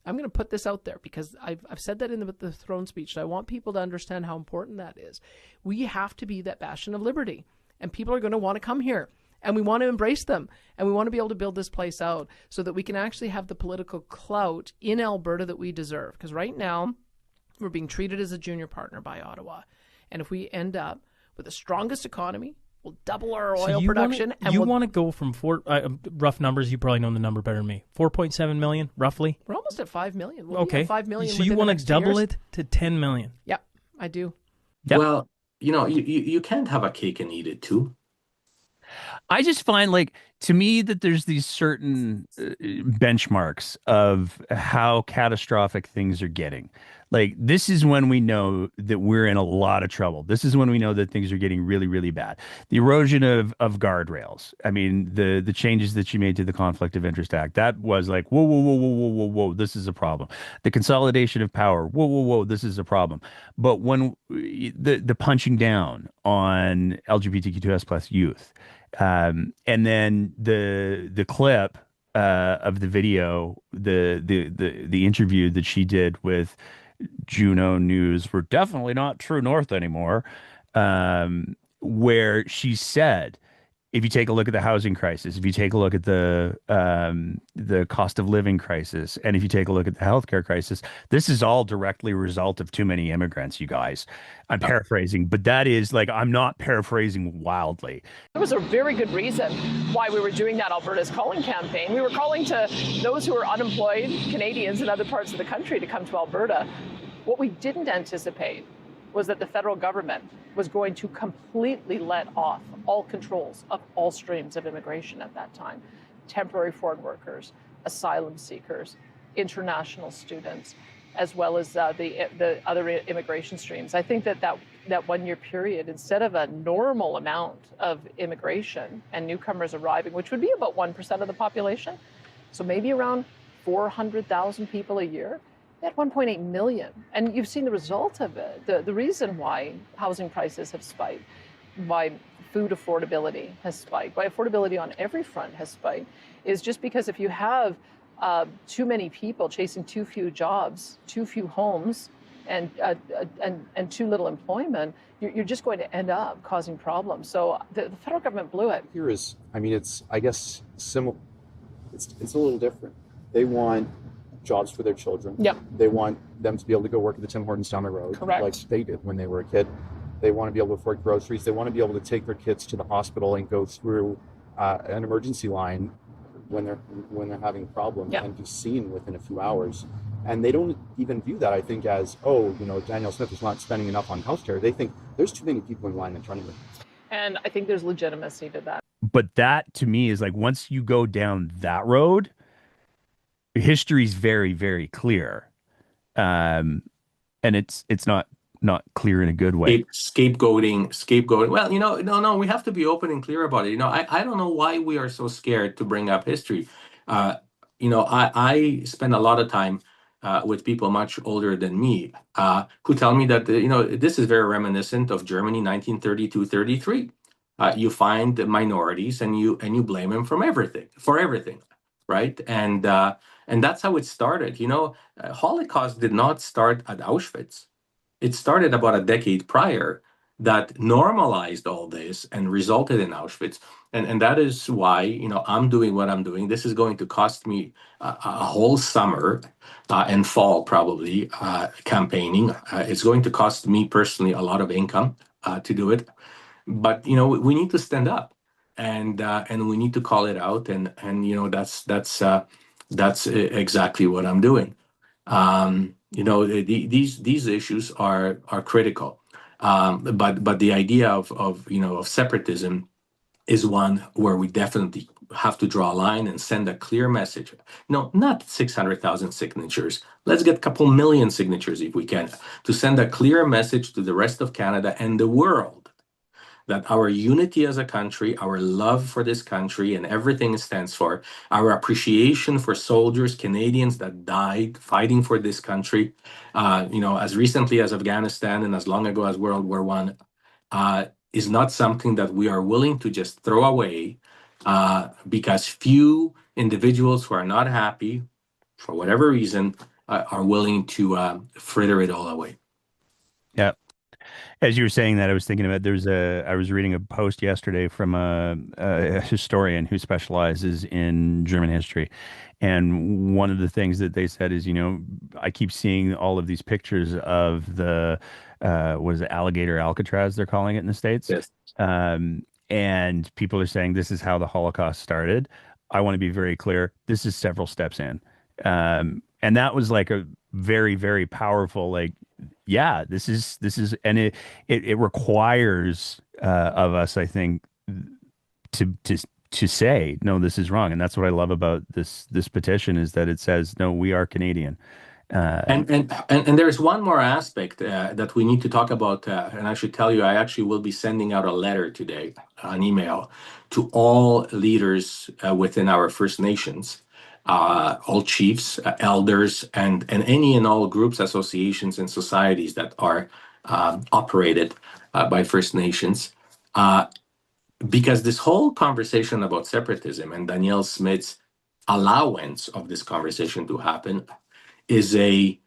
I'm going to put this out there because I've said that in the throne speech. And I want people to understand how important that is. We have to be that bastion of liberty, and people are going to want to come here. And we want to embrace them, and we want to be able to build this place out so that we can actually have the political clout in Alberta that we deserve. Because right now, we're being treated as a junior partner by Ottawa. And if we end up with the strongest economy, we'll double our oil production. You want to go from rough numbers, you probably know the number better than me, 4.7 million, roughly? We're almost at 5 million. We'll okay. 5 million so you want to double it to 10 million? Yep, I do. Yep. Well, you can't have a cake and eat it too. I just find, like, to me, that there's these certain benchmarks of how catastrophic things are getting. Like, this is when we know that we're in a lot of trouble. This is when we know that things are getting really, really bad. The erosion of guardrails. I mean, the changes that she made to the Conflict of Interest Act, that was like, whoa, whoa, whoa, whoa, whoa, whoa, whoa, this is a problem. The consolidation of power, whoa, whoa, whoa, this is a problem. But when the punching down on LGBTQ2S plus youth, and then the clip of the video, the interview that she did with Juno News, we're definitely not True North anymore, where she said, if you take a look at the housing crisis, if you take a look at the cost of living crisis, and if you take a look at the healthcare crisis, this is all directly a result of too many immigrants, you guys. I'm paraphrasing, but that is, like, I'm not paraphrasing wildly. There was a very good reason why we were doing that Alberta's Calling campaign. We were calling to those who are unemployed Canadians in other parts of the country to come to Alberta. What we didn't anticipate was that the federal government was going to completely let off all controls of all streams of immigration at that time. Temporary foreign workers, asylum seekers, international students, as well as the other immigration streams. I think that 1 year period, instead of a normal amount of immigration and newcomers arriving, which would be about 1% of the population, so maybe around 400,000 people a year, they had 1.8 million. And you've seen the result of it. The reason why housing prices have spiked, why food affordability has spiked, why affordability on every front has spiked, is just because if you have too many people chasing too few jobs, too few homes, and too little employment, you're just going to end up causing problems. So the federal government blew it. Here is, I mean, it's, I guess, similar. It's a little different. They want jobs for their children. Yep. They want them to be able to go work at the Tim Hortons down the road, Correct. like they did when they were a kid. They want to be able to afford groceries. They want to be able to take their kids to the hospital and go through an emergency line when they're having a problem, Yep. and be seen within a few hours. And they don't even view that, I think, as, oh, Danielle Smith is not spending enough on healthcare. They think there's too many people in line in front of them. And I think there's legitimacy to that. But that, to me, is like, once you go down that road, history's very, very clear, and it's not clear in a good way. Scapegoating. Well, no, we have to be open and clear about it. I don't know why we are so scared to bring up history. I spend a lot of time with people much older than me who tell me that this is very reminiscent of Germany 1932-33. You find minorities and you blame them for everything, right? And that's how it started. Holocaust did not start at Auschwitz. It started about a decade prior, that normalized all this and resulted in Auschwitz. And that is why, I'm doing what I'm doing. This is going to cost me a whole summer and fall, probably, campaigning. It's going to cost me personally a lot of income to do it. But, we need to stand up and we need to call it out. And that's exactly what I'm doing. These issues are critical. But the idea of separatism is one where we definitely have to draw a line and send a clear message. No, not 600,000 signatures. Let's get a couple million signatures if we can, to send a clear message to the rest of Canada and the world that our unity as a country, our love for this country and everything it stands for, our appreciation for soldiers, Canadians that died fighting for this country, as recently as Afghanistan and as long ago as World War I, is not something that we are willing to just throw away because few individuals who are not happy, for whatever reason, are willing to fritter it all away. Yeah. As you were saying that, I was thinking about I was reading a post yesterday from a historian who specializes in German history. And one of the things that they said is, I keep seeing all of these pictures of the, was it alligator Alcatraz, they're calling it in the States? Yes. And people are saying this is how the Holocaust started. I want to be very clear. This is several steps in. And that was like a very, very powerful, this is, and it requires of us, I think, to say, no, this is wrong. And that's what I love about this petition is that it says, no, we are Canadian. And there's one more aspect that we need to talk about. And I should tell you, I actually will be sending out a letter today, an email to all leaders within our First Nations, all chiefs, elders, and any and all groups, associations, and societies that are operated by First Nations. Because this whole conversation about separatism and Danielle Smith's allowance of this conversation to happen is a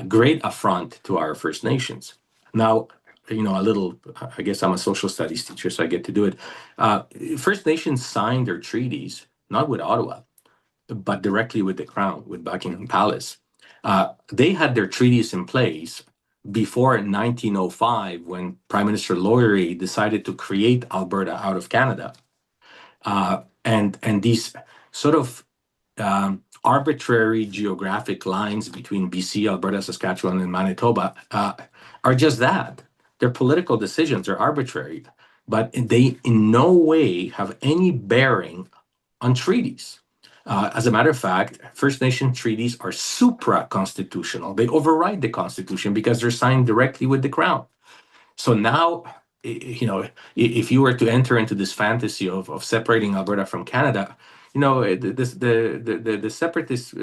great affront to our First Nations. Now, I guess I'm a social studies teacher, so I get to do it. First Nations signed their treaties, not with Ottawa, but directly with the Crown, with Buckingham Palace. They had their treaties in place before 1905, when Prime Minister Laurier decided to create Alberta out of Canada. And these sort of arbitrary geographic lines between BC, Alberta, Saskatchewan, and Manitoba are just that. Their political decisions are arbitrary, but they in no way have any bearing on treaties. As a matter of fact, First Nation treaties are supra-constitutional. They override the Constitution because they're signed directly with the Crown. So now, if you were to enter into this fantasy of separating Alberta from Canada, the separatist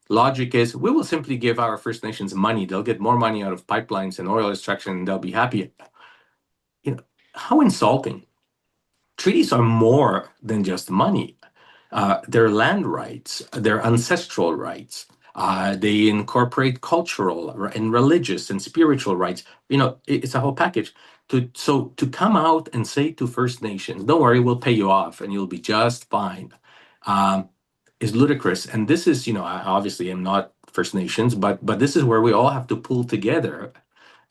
logic is we will simply give our First Nations money. They'll get more money out of pipelines and oil extraction, and they'll be happy. How insulting. Treaties are more than just money. They're land rights, they're ancestral rights. They incorporate cultural and religious and spiritual rights. It's a whole package. To come out and say to First Nations, don't worry, we'll pay you off and you'll be just fine, is ludicrous. And this is, I obviously am not First Nations, but this is where we all have to pull together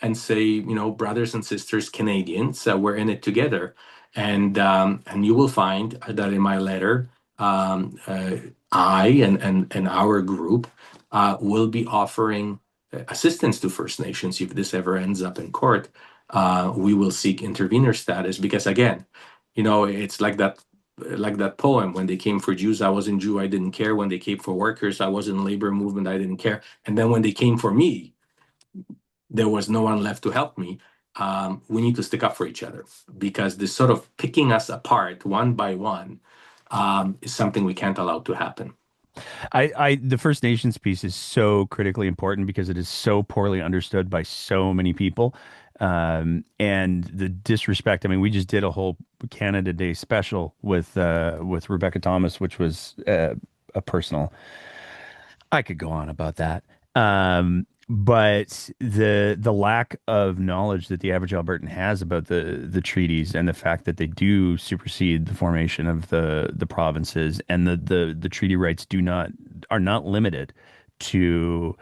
and say, brothers and sisters, Canadians, we're in it together. And you will find that in my letter, I and our group will be offering assistance to First Nations if this ever ends up in court. We will seek intervener status because, again, it's like that poem, when they came for Jews, I wasn't Jew, I didn't care. When they came for workers, I was in labor movement, I didn't care. And then when they came for me, there was no one left to help me. We need to stick up for each other because this sort of picking us apart one by one is something we can't allow to happen. The First Nations piece is so critically important because it is so poorly understood by so many people. And the disrespect. I mean, we just did a whole Canada Day special with Rebecca Thomas, which was a personal. I could go on about that. But the lack of knowledge that the average Albertan has about the treaties and the fact that they do supersede the formation of the provinces, and the treaty rights are not limited to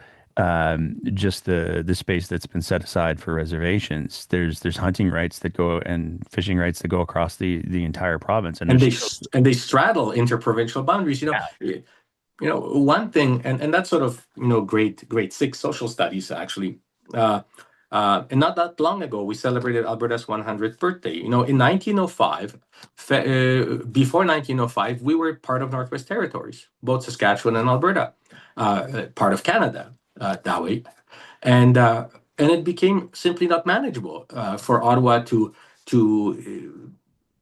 just the space that's been set aside for reservations. There's hunting rights that go and fishing rights that go across the entire province, and they straddle interprovincial boundaries. one thing, and that's sort of, grade 6 social studies, actually. And not that long ago, we celebrated Alberta's 100th birthday. In 1905, before 1905, we were part of Northwest Territories, both Saskatchewan and Alberta, part of Canada that way. And it became simply not manageable for Ottawa to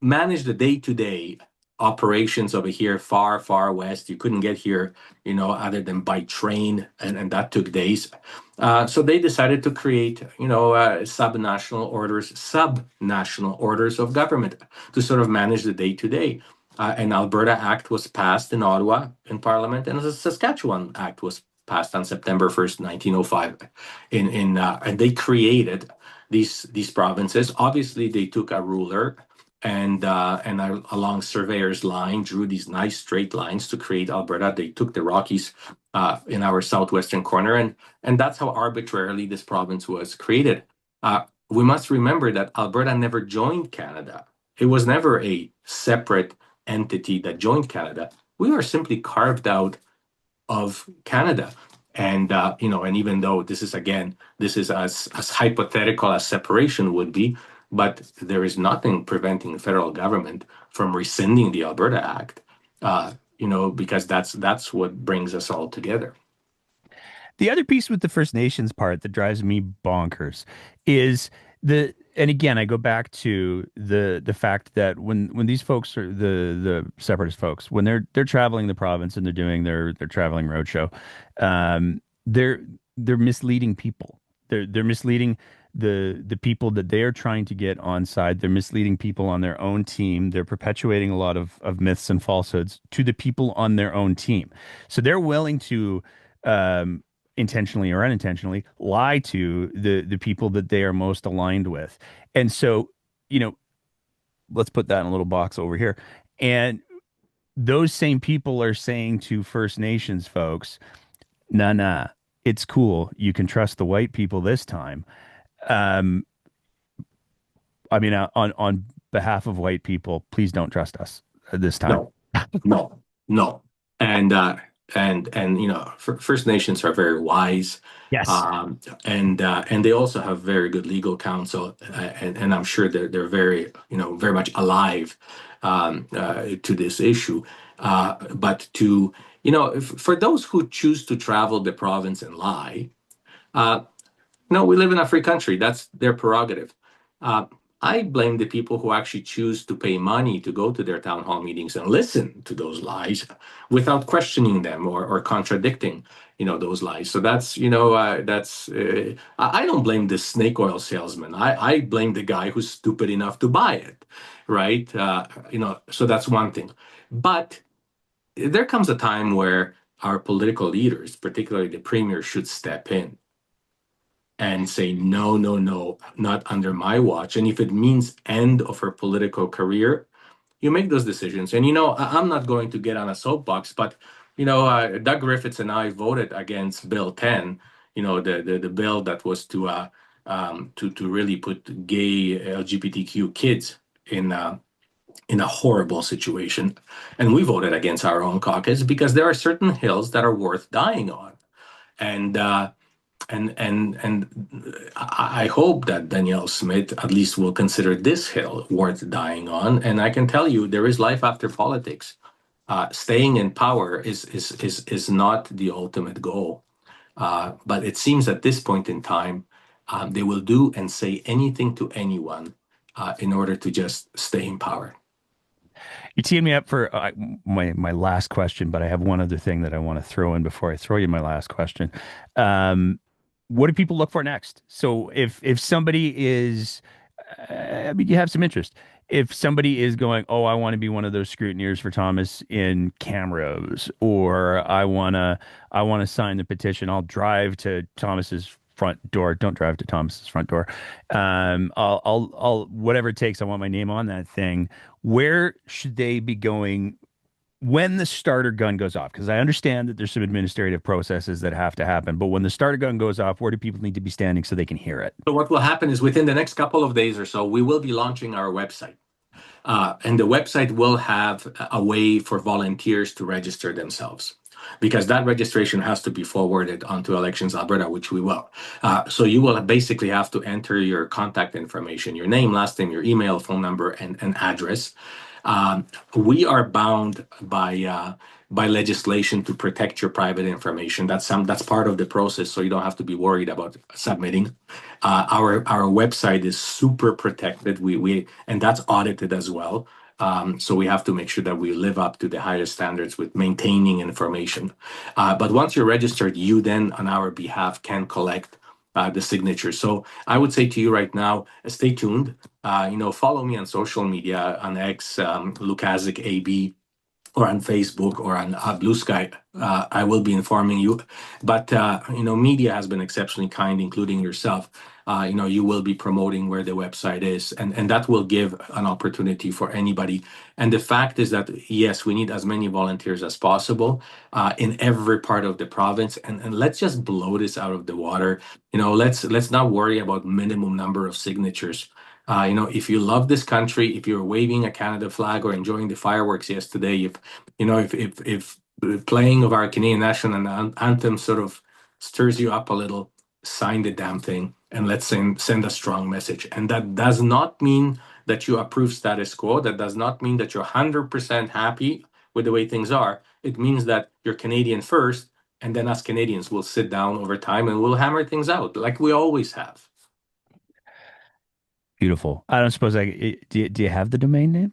manage the day-to-day operations over here, far, far west. You couldn't get here, other than by train, and that took days. So they decided to create, subnational orders of government to sort of manage the day-to-day. An Alberta Act was passed in Ottawa in Parliament, and the Saskatchewan Act was passed on September 1st, 1905. And they created these provinces. Obviously, they took a ruler and along surveyor's line drew these nice straight lines to create Alberta. They took the Rockies in our southwestern corner, and that's how arbitrarily this province was created. We must remember that Alberta never joined Canada. It was never a separate entity that joined Canada. We were simply carved out of Canada. And and even though this is as hypothetical as separation would be, but there is nothing preventing the federal government from rescinding the Alberta Act, because that's what brings us all together. The other piece with the First Nations part that drives me bonkers is and again, I go back to the fact that when these folks are the separatist folks, when they're traveling the province and they're doing their traveling roadshow, they're misleading people. They're misleading the people that they are trying to get on side. They're misleading people on their own team. They're perpetuating a lot of myths and falsehoods to the people on their own team. So they're willing to intentionally or unintentionally lie to the people that they are most aligned with. And so, let's put that in a little box over here. And those same people are saying to First Nations folks, nah, it's cool. You can trust the white people this time. On behalf of white people, please don't trust us this time. No. And First Nations are very wise. Yes. And they also have very good legal counsel, and I'm sure they're very very much alive to this issue. But for those who choose to travel the province and lie, we live in a free country. That's their prerogative. I blame the people who actually choose to pay money to go to their town hall meetings and listen to those lies without questioning them or contradicting, those lies. So that's, I don't blame the snake oil salesman. I blame the guy who's stupid enough to buy it, right? So that's one thing. But there comes a time where our political leaders, particularly the premier, should step in and say, no, not under my watch. And if it means end of her political career, you make those decisions. And, I'm not going to get on a soapbox, but, Doug Griffiths and I voted against Bill 10, the bill that was to really put gay LGBTQ kids in a horrible situation. And we voted against our own caucus because there are certain hills that are worth dying on. And I hope that Danielle Smith at least will consider this hill worth dying on. And I can tell you, there is life after politics. Staying in power is not the ultimate goal. But it seems at this point in time, they will do and say anything to anyone in order to just stay in power. You teed me up for my last question, but I have one other thing that I want to throw in before I throw you my last question. What do people look for next? So if somebody is, you have some interest. If somebody is going, oh, I want to be one of those scrutineers for Thomas in Camrose, or I want to sign the petition, I'll drive to Thomas's front door. Don't drive to Thomas's front door. I'll whatever it takes. I want my name on that thing. Where should they be going when the starter gun goes off? Because I understand that there's some administrative processes that have to happen, but when the starter gun goes off, where do people need to be standing so they can hear it? So what will happen is within the next couple of days or so, we will be launching our website. And the website will have a way for volunteers to register themselves. because that registration has to be forwarded onto Elections Alberta, which we will. So you will basically have to enter your contact information, your name, last name, your email, phone number, and address. We are bound by legislation to protect your private information. That's part of the process, so you don't have to be worried about submitting. Our website is super protected. And that's audited as well. So we have to make sure that we live up to the highest standards with maintaining information. But once you're registered, you then, on our behalf, can collect the signatures. So I would say to you right now, stay tuned. Follow me on social media, on X, Lukaszuk AB, or on Facebook, or on Blue Sky. I will be informing you. But media has been exceptionally kind, including yourself. You will be promoting where the website is, and that will give an opportunity for anybody. And the fact is that, yes, we need as many volunteers as possible in every part of the province. And let's just blow this out of the water. Let's not worry about minimum number of signatures. If you love this country, if you're waving a Canada flag or enjoying the fireworks yesterday, if playing of our Canadian national anthem sort of stirs you up a little, sign the damn thing, and let's send a strong message. And that does not mean that you approve status quo. That does not mean that you're 100% happy with the way things are. It means that you're Canadian first, and then us Canadians will sit down over time and we'll hammer things out like we always have. Beautiful. I don't suppose do you have the domain name?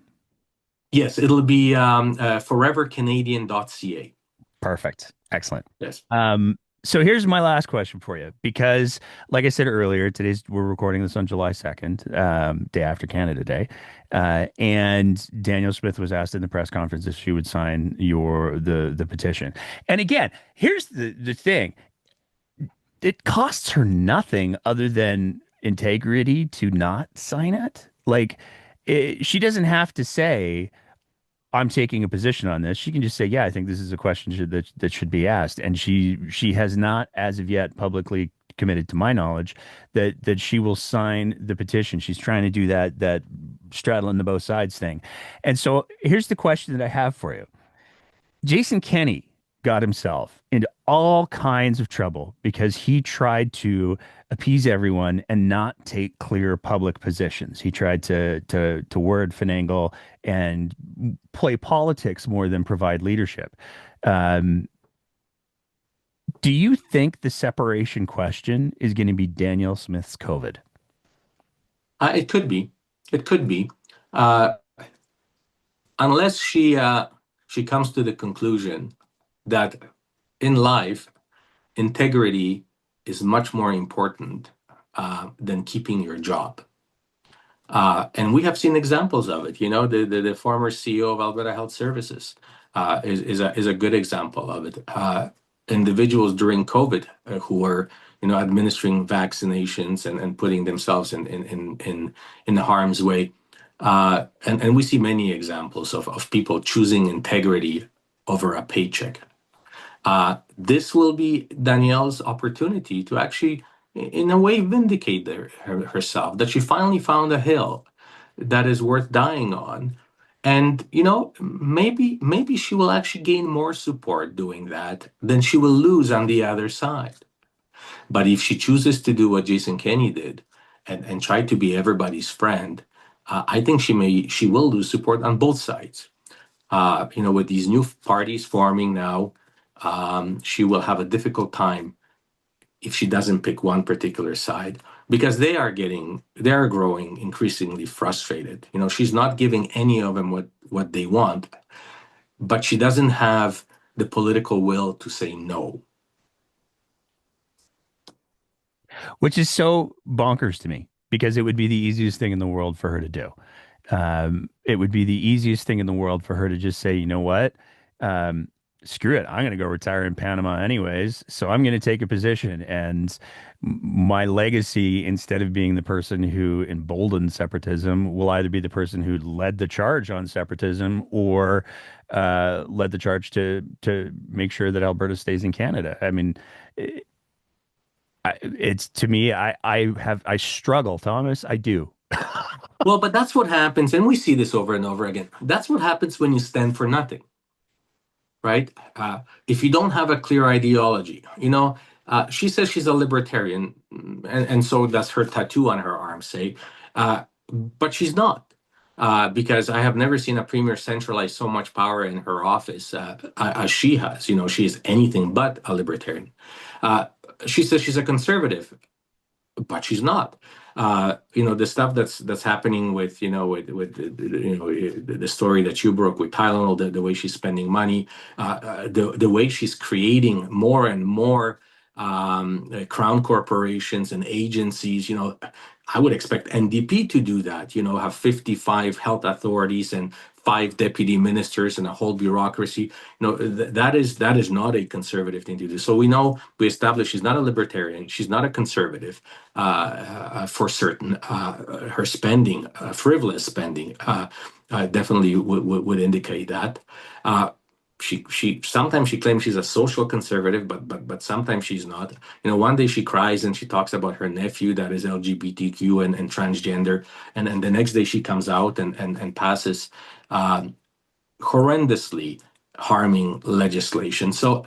Yes, it'll be forevercanadian.ca. Perfect. Excellent. Yes. So here's my last question for you, because like I said earlier, we're recording this on July 2nd, day after Canada Day. And Danielle Smith was asked in the press conference if she would sign the petition. And again, here's the thing. It costs her nothing other than integrity to not sign it. She doesn't have to say, I'm taking a position on this. She can just say, yeah, I think this is a question that should be asked. And she has not, as of yet, publicly committed, to my knowledge, that she will sign the petition. She's trying to do that straddling the both sides thing. And so here's the question that I have for you. Jason Kenney got himself into all kinds of trouble because he tried to appease everyone and not take clear public positions. He tried to word finagle and play politics more than provide leadership. Do you think the separation question is going to be Danielle Smith's COVID? It could be. It could be. Unless she comes to the conclusion that in life, integrity is much more important than keeping your job. And we have seen examples of it. The former CEO of Alberta Health Services is a good example of it. Individuals during COVID who were administering vaccinations and putting themselves in harm's way. And we see many examples of people choosing integrity over a paycheck. This will be Danielle's opportunity to actually, in a way, vindicate herself, that she finally found a hill that is worth dying on. And, maybe she will actually gain more support doing that than she will lose on the other side. But if she chooses to do what Jason Kenney did and try to be everybody's friend, I think she will lose support on both sides. With these new parties forming now, she will have a difficult time if she doesn't pick one particular side, because they are growing increasingly frustrated. She's not giving any of them what they want, but she doesn't have the political will to say no. Which is so bonkers to me, because it would be the easiest thing in the world for her to do. It would be the easiest thing in the world for her to just say, you know what? Screw it. I'm going to go retire in Panama anyways. So I'm going to take a position, and my legacy, instead of being the person who emboldened separatism, will either be the person who led the charge on separatism or led the charge to make sure that Alberta stays in Canada. I mean, it's, to me, I struggle, Thomas. I do. Well, but that's what happens. And we see this over and over again. That's what happens when you stand for nothing. right? If you don't have a clear ideology, she says she's a libertarian, and so does her tattoo on her arm say, but she's not. Because I have never seen a premier centralize so much power in her office as she has. She is anything but a libertarian. She says she's a conservative, but she's not. The stuff that's happening with the story that you broke with Tylenol, the way she's spending money, the way she's creating more and more crown corporations and agencies. I would expect NDP to do that. Have 55 health authorities and 5 deputy ministers and a whole bureaucracy. That is not a conservative thing to do. So we established she's not a libertarian, she's not a conservative, for certain. Her spending, frivolous spending, definitely would indicate that. She sometimes she claims she's a social conservative, but sometimes she's not. One day she cries and she talks about her nephew that is LGBTQ and transgender, and the next day she comes out and passes horrendously harming legislation. So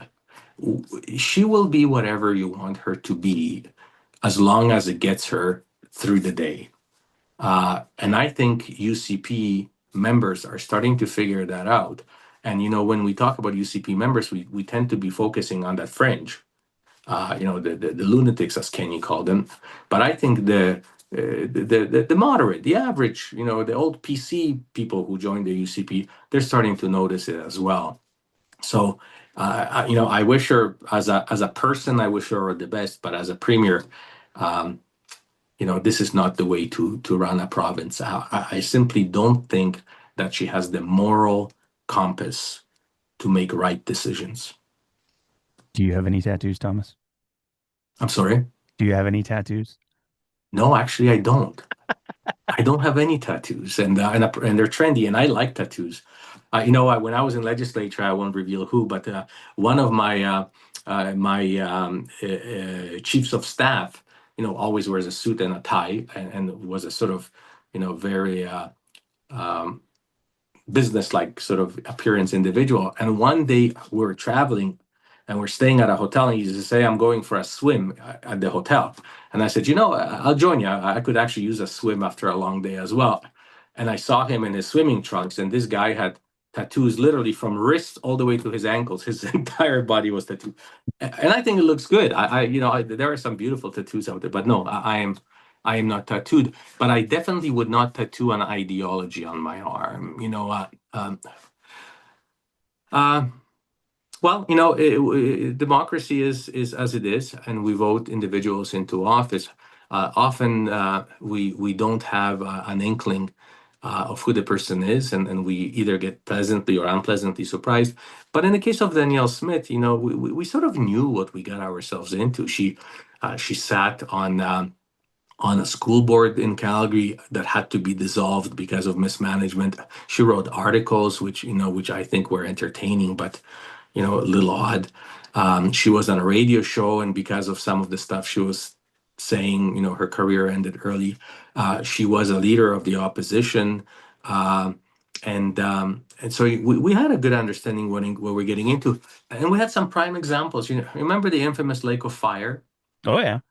she will be whatever you want her to be, as long as it gets her through the day. And I think UCP members are starting to figure that out. And when we talk about UCP members, we tend to be focusing on that fringe, the lunatics, as Kenny called them. But I think the moderate, the average, the old PC people who joined the UCP, they're starting to notice it as well. So, I wish her as a person, I wish her the best. But as a premier, this is not the way to run a province. I simply don't think that she has the moral compass to make right decisions. Do you have any tattoos, Thomas? I'm sorry? Do you have any tattoos? No, actually, I don't. I don't have any tattoos, and they're trendy, and I like tattoos. When I was in legislature, I won't reveal who, but one of my chiefs of staff, always wears a suit and a tie, and was a sort of, very business-like sort of appearance individual. And one day we were traveling and we're staying at a hotel, and he used to say, I'm going for a swim at the hotel. And I said, I'll join you. I could actually use a swim after a long day as well. And I saw him in his swimming trunks, and this guy had tattoos literally from wrists all the way to his ankles. His entire body was tattooed. And I think it looks good. There are some beautiful tattoos out there, but no, I am not tattooed. But I definitely would not tattoo an ideology on my arm. Well, democracy is as it is, and we vote individuals into office. Often we don't have an inkling of who the person is, and we either get pleasantly or unpleasantly surprised. But in the case of Danielle Smith, we sort of knew what we got ourselves into. She sat on a school board in Calgary that had to be dissolved because of mismanagement. She wrote articles which I think were entertaining, but a little odd. She was on a radio show, and because of some of the stuff she was saying, her career ended early. She was a leader of the opposition, and so we had a good understanding what we're getting into, and we had some prime examples. Remember the infamous Lake of Fire? Oh yeah.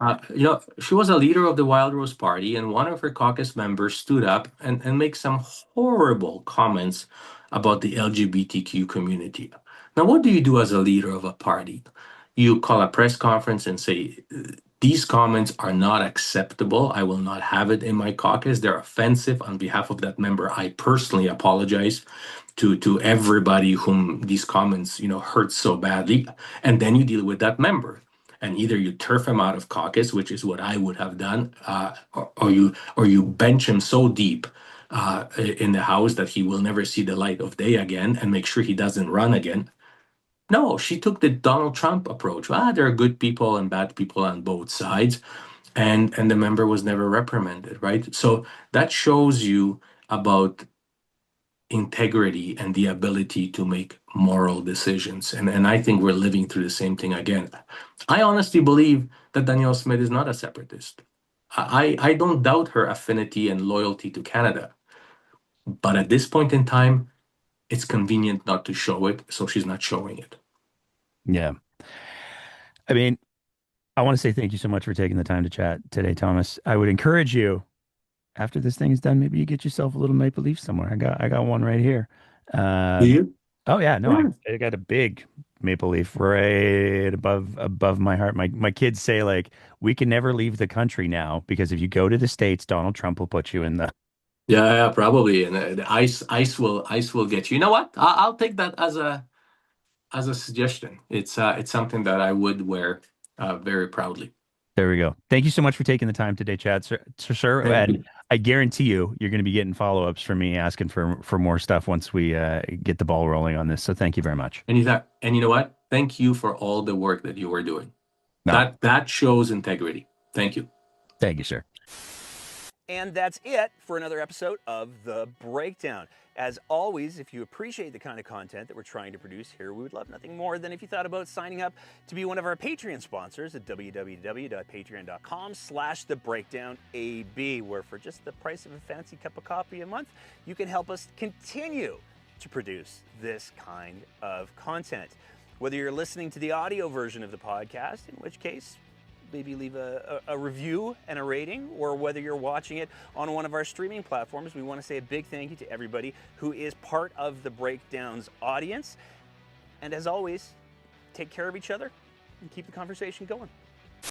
She was a leader of the Wild Rose Party, and one of her caucus members stood up and make some horrible comments about the LGBTQ community. Now, what do you do as a leader of a party? You call a press conference and say, these comments are not acceptable. I will not have it in my caucus. They're offensive. On behalf of that member, I personally apologize to everybody whom these comments, hurt so badly. And then you deal with that member. And either you turf him out of caucus, which is what I would have done, or you bench him so deep in the House that he will never see the light of day again, and make sure he doesn't run again. No, she took the Donald Trump approach. There are good people and bad people on both sides, and the member was never reprimanded, right? So that shows you about integrity and the ability to make moral decisions. And I think we're living through the same thing again. I honestly believe that Danielle Smith is not a separatist. I don't doubt her affinity and loyalty to Canada. But at this point in time, it's convenient not to show it, so she's not showing it. Yeah. I mean, I want to say thank you so much for taking the time to chat today, Thomas. I would encourage you, after this thing is done, maybe you get yourself a little maple leaf somewhere. I got one right here. Do you? Oh yeah, no, Yeah. I got a big maple leaf right above my heart. My kids say, like, we can never leave the country now because if you go to the States, Donald Trump will put you in the. Yeah, probably. And the ice will get you. You know what? I'll take that as a suggestion. It's something that I would wear very proudly. There we go. Thank you so much for taking the time today, Chad, sir. Thank you. And I guarantee you're going to be getting follow-ups from me asking for more stuff once we get the ball rolling on this. So thank you very much. And you know what? Thank you for all the work that you are doing. No. That shows integrity. Thank you. Thank you, sir. And that's it for another episode of The Breakdown. As always, if you appreciate the kind of content that we're trying to produce here, we would love nothing more than if you thought about signing up to be one of our Patreon sponsors at www.patreon.com/thebreakdownab, where for just the price of a fancy cup of coffee a month, you can help us continue to produce this kind of content. Whether you're listening to the audio version of the podcast, in which case, maybe leave a review and a rating, or whether you're watching it on one of our streaming platforms, we want to say a big thank you to everybody who is part of the Breakdown's audience. And as always, take care of each other and keep the conversation going.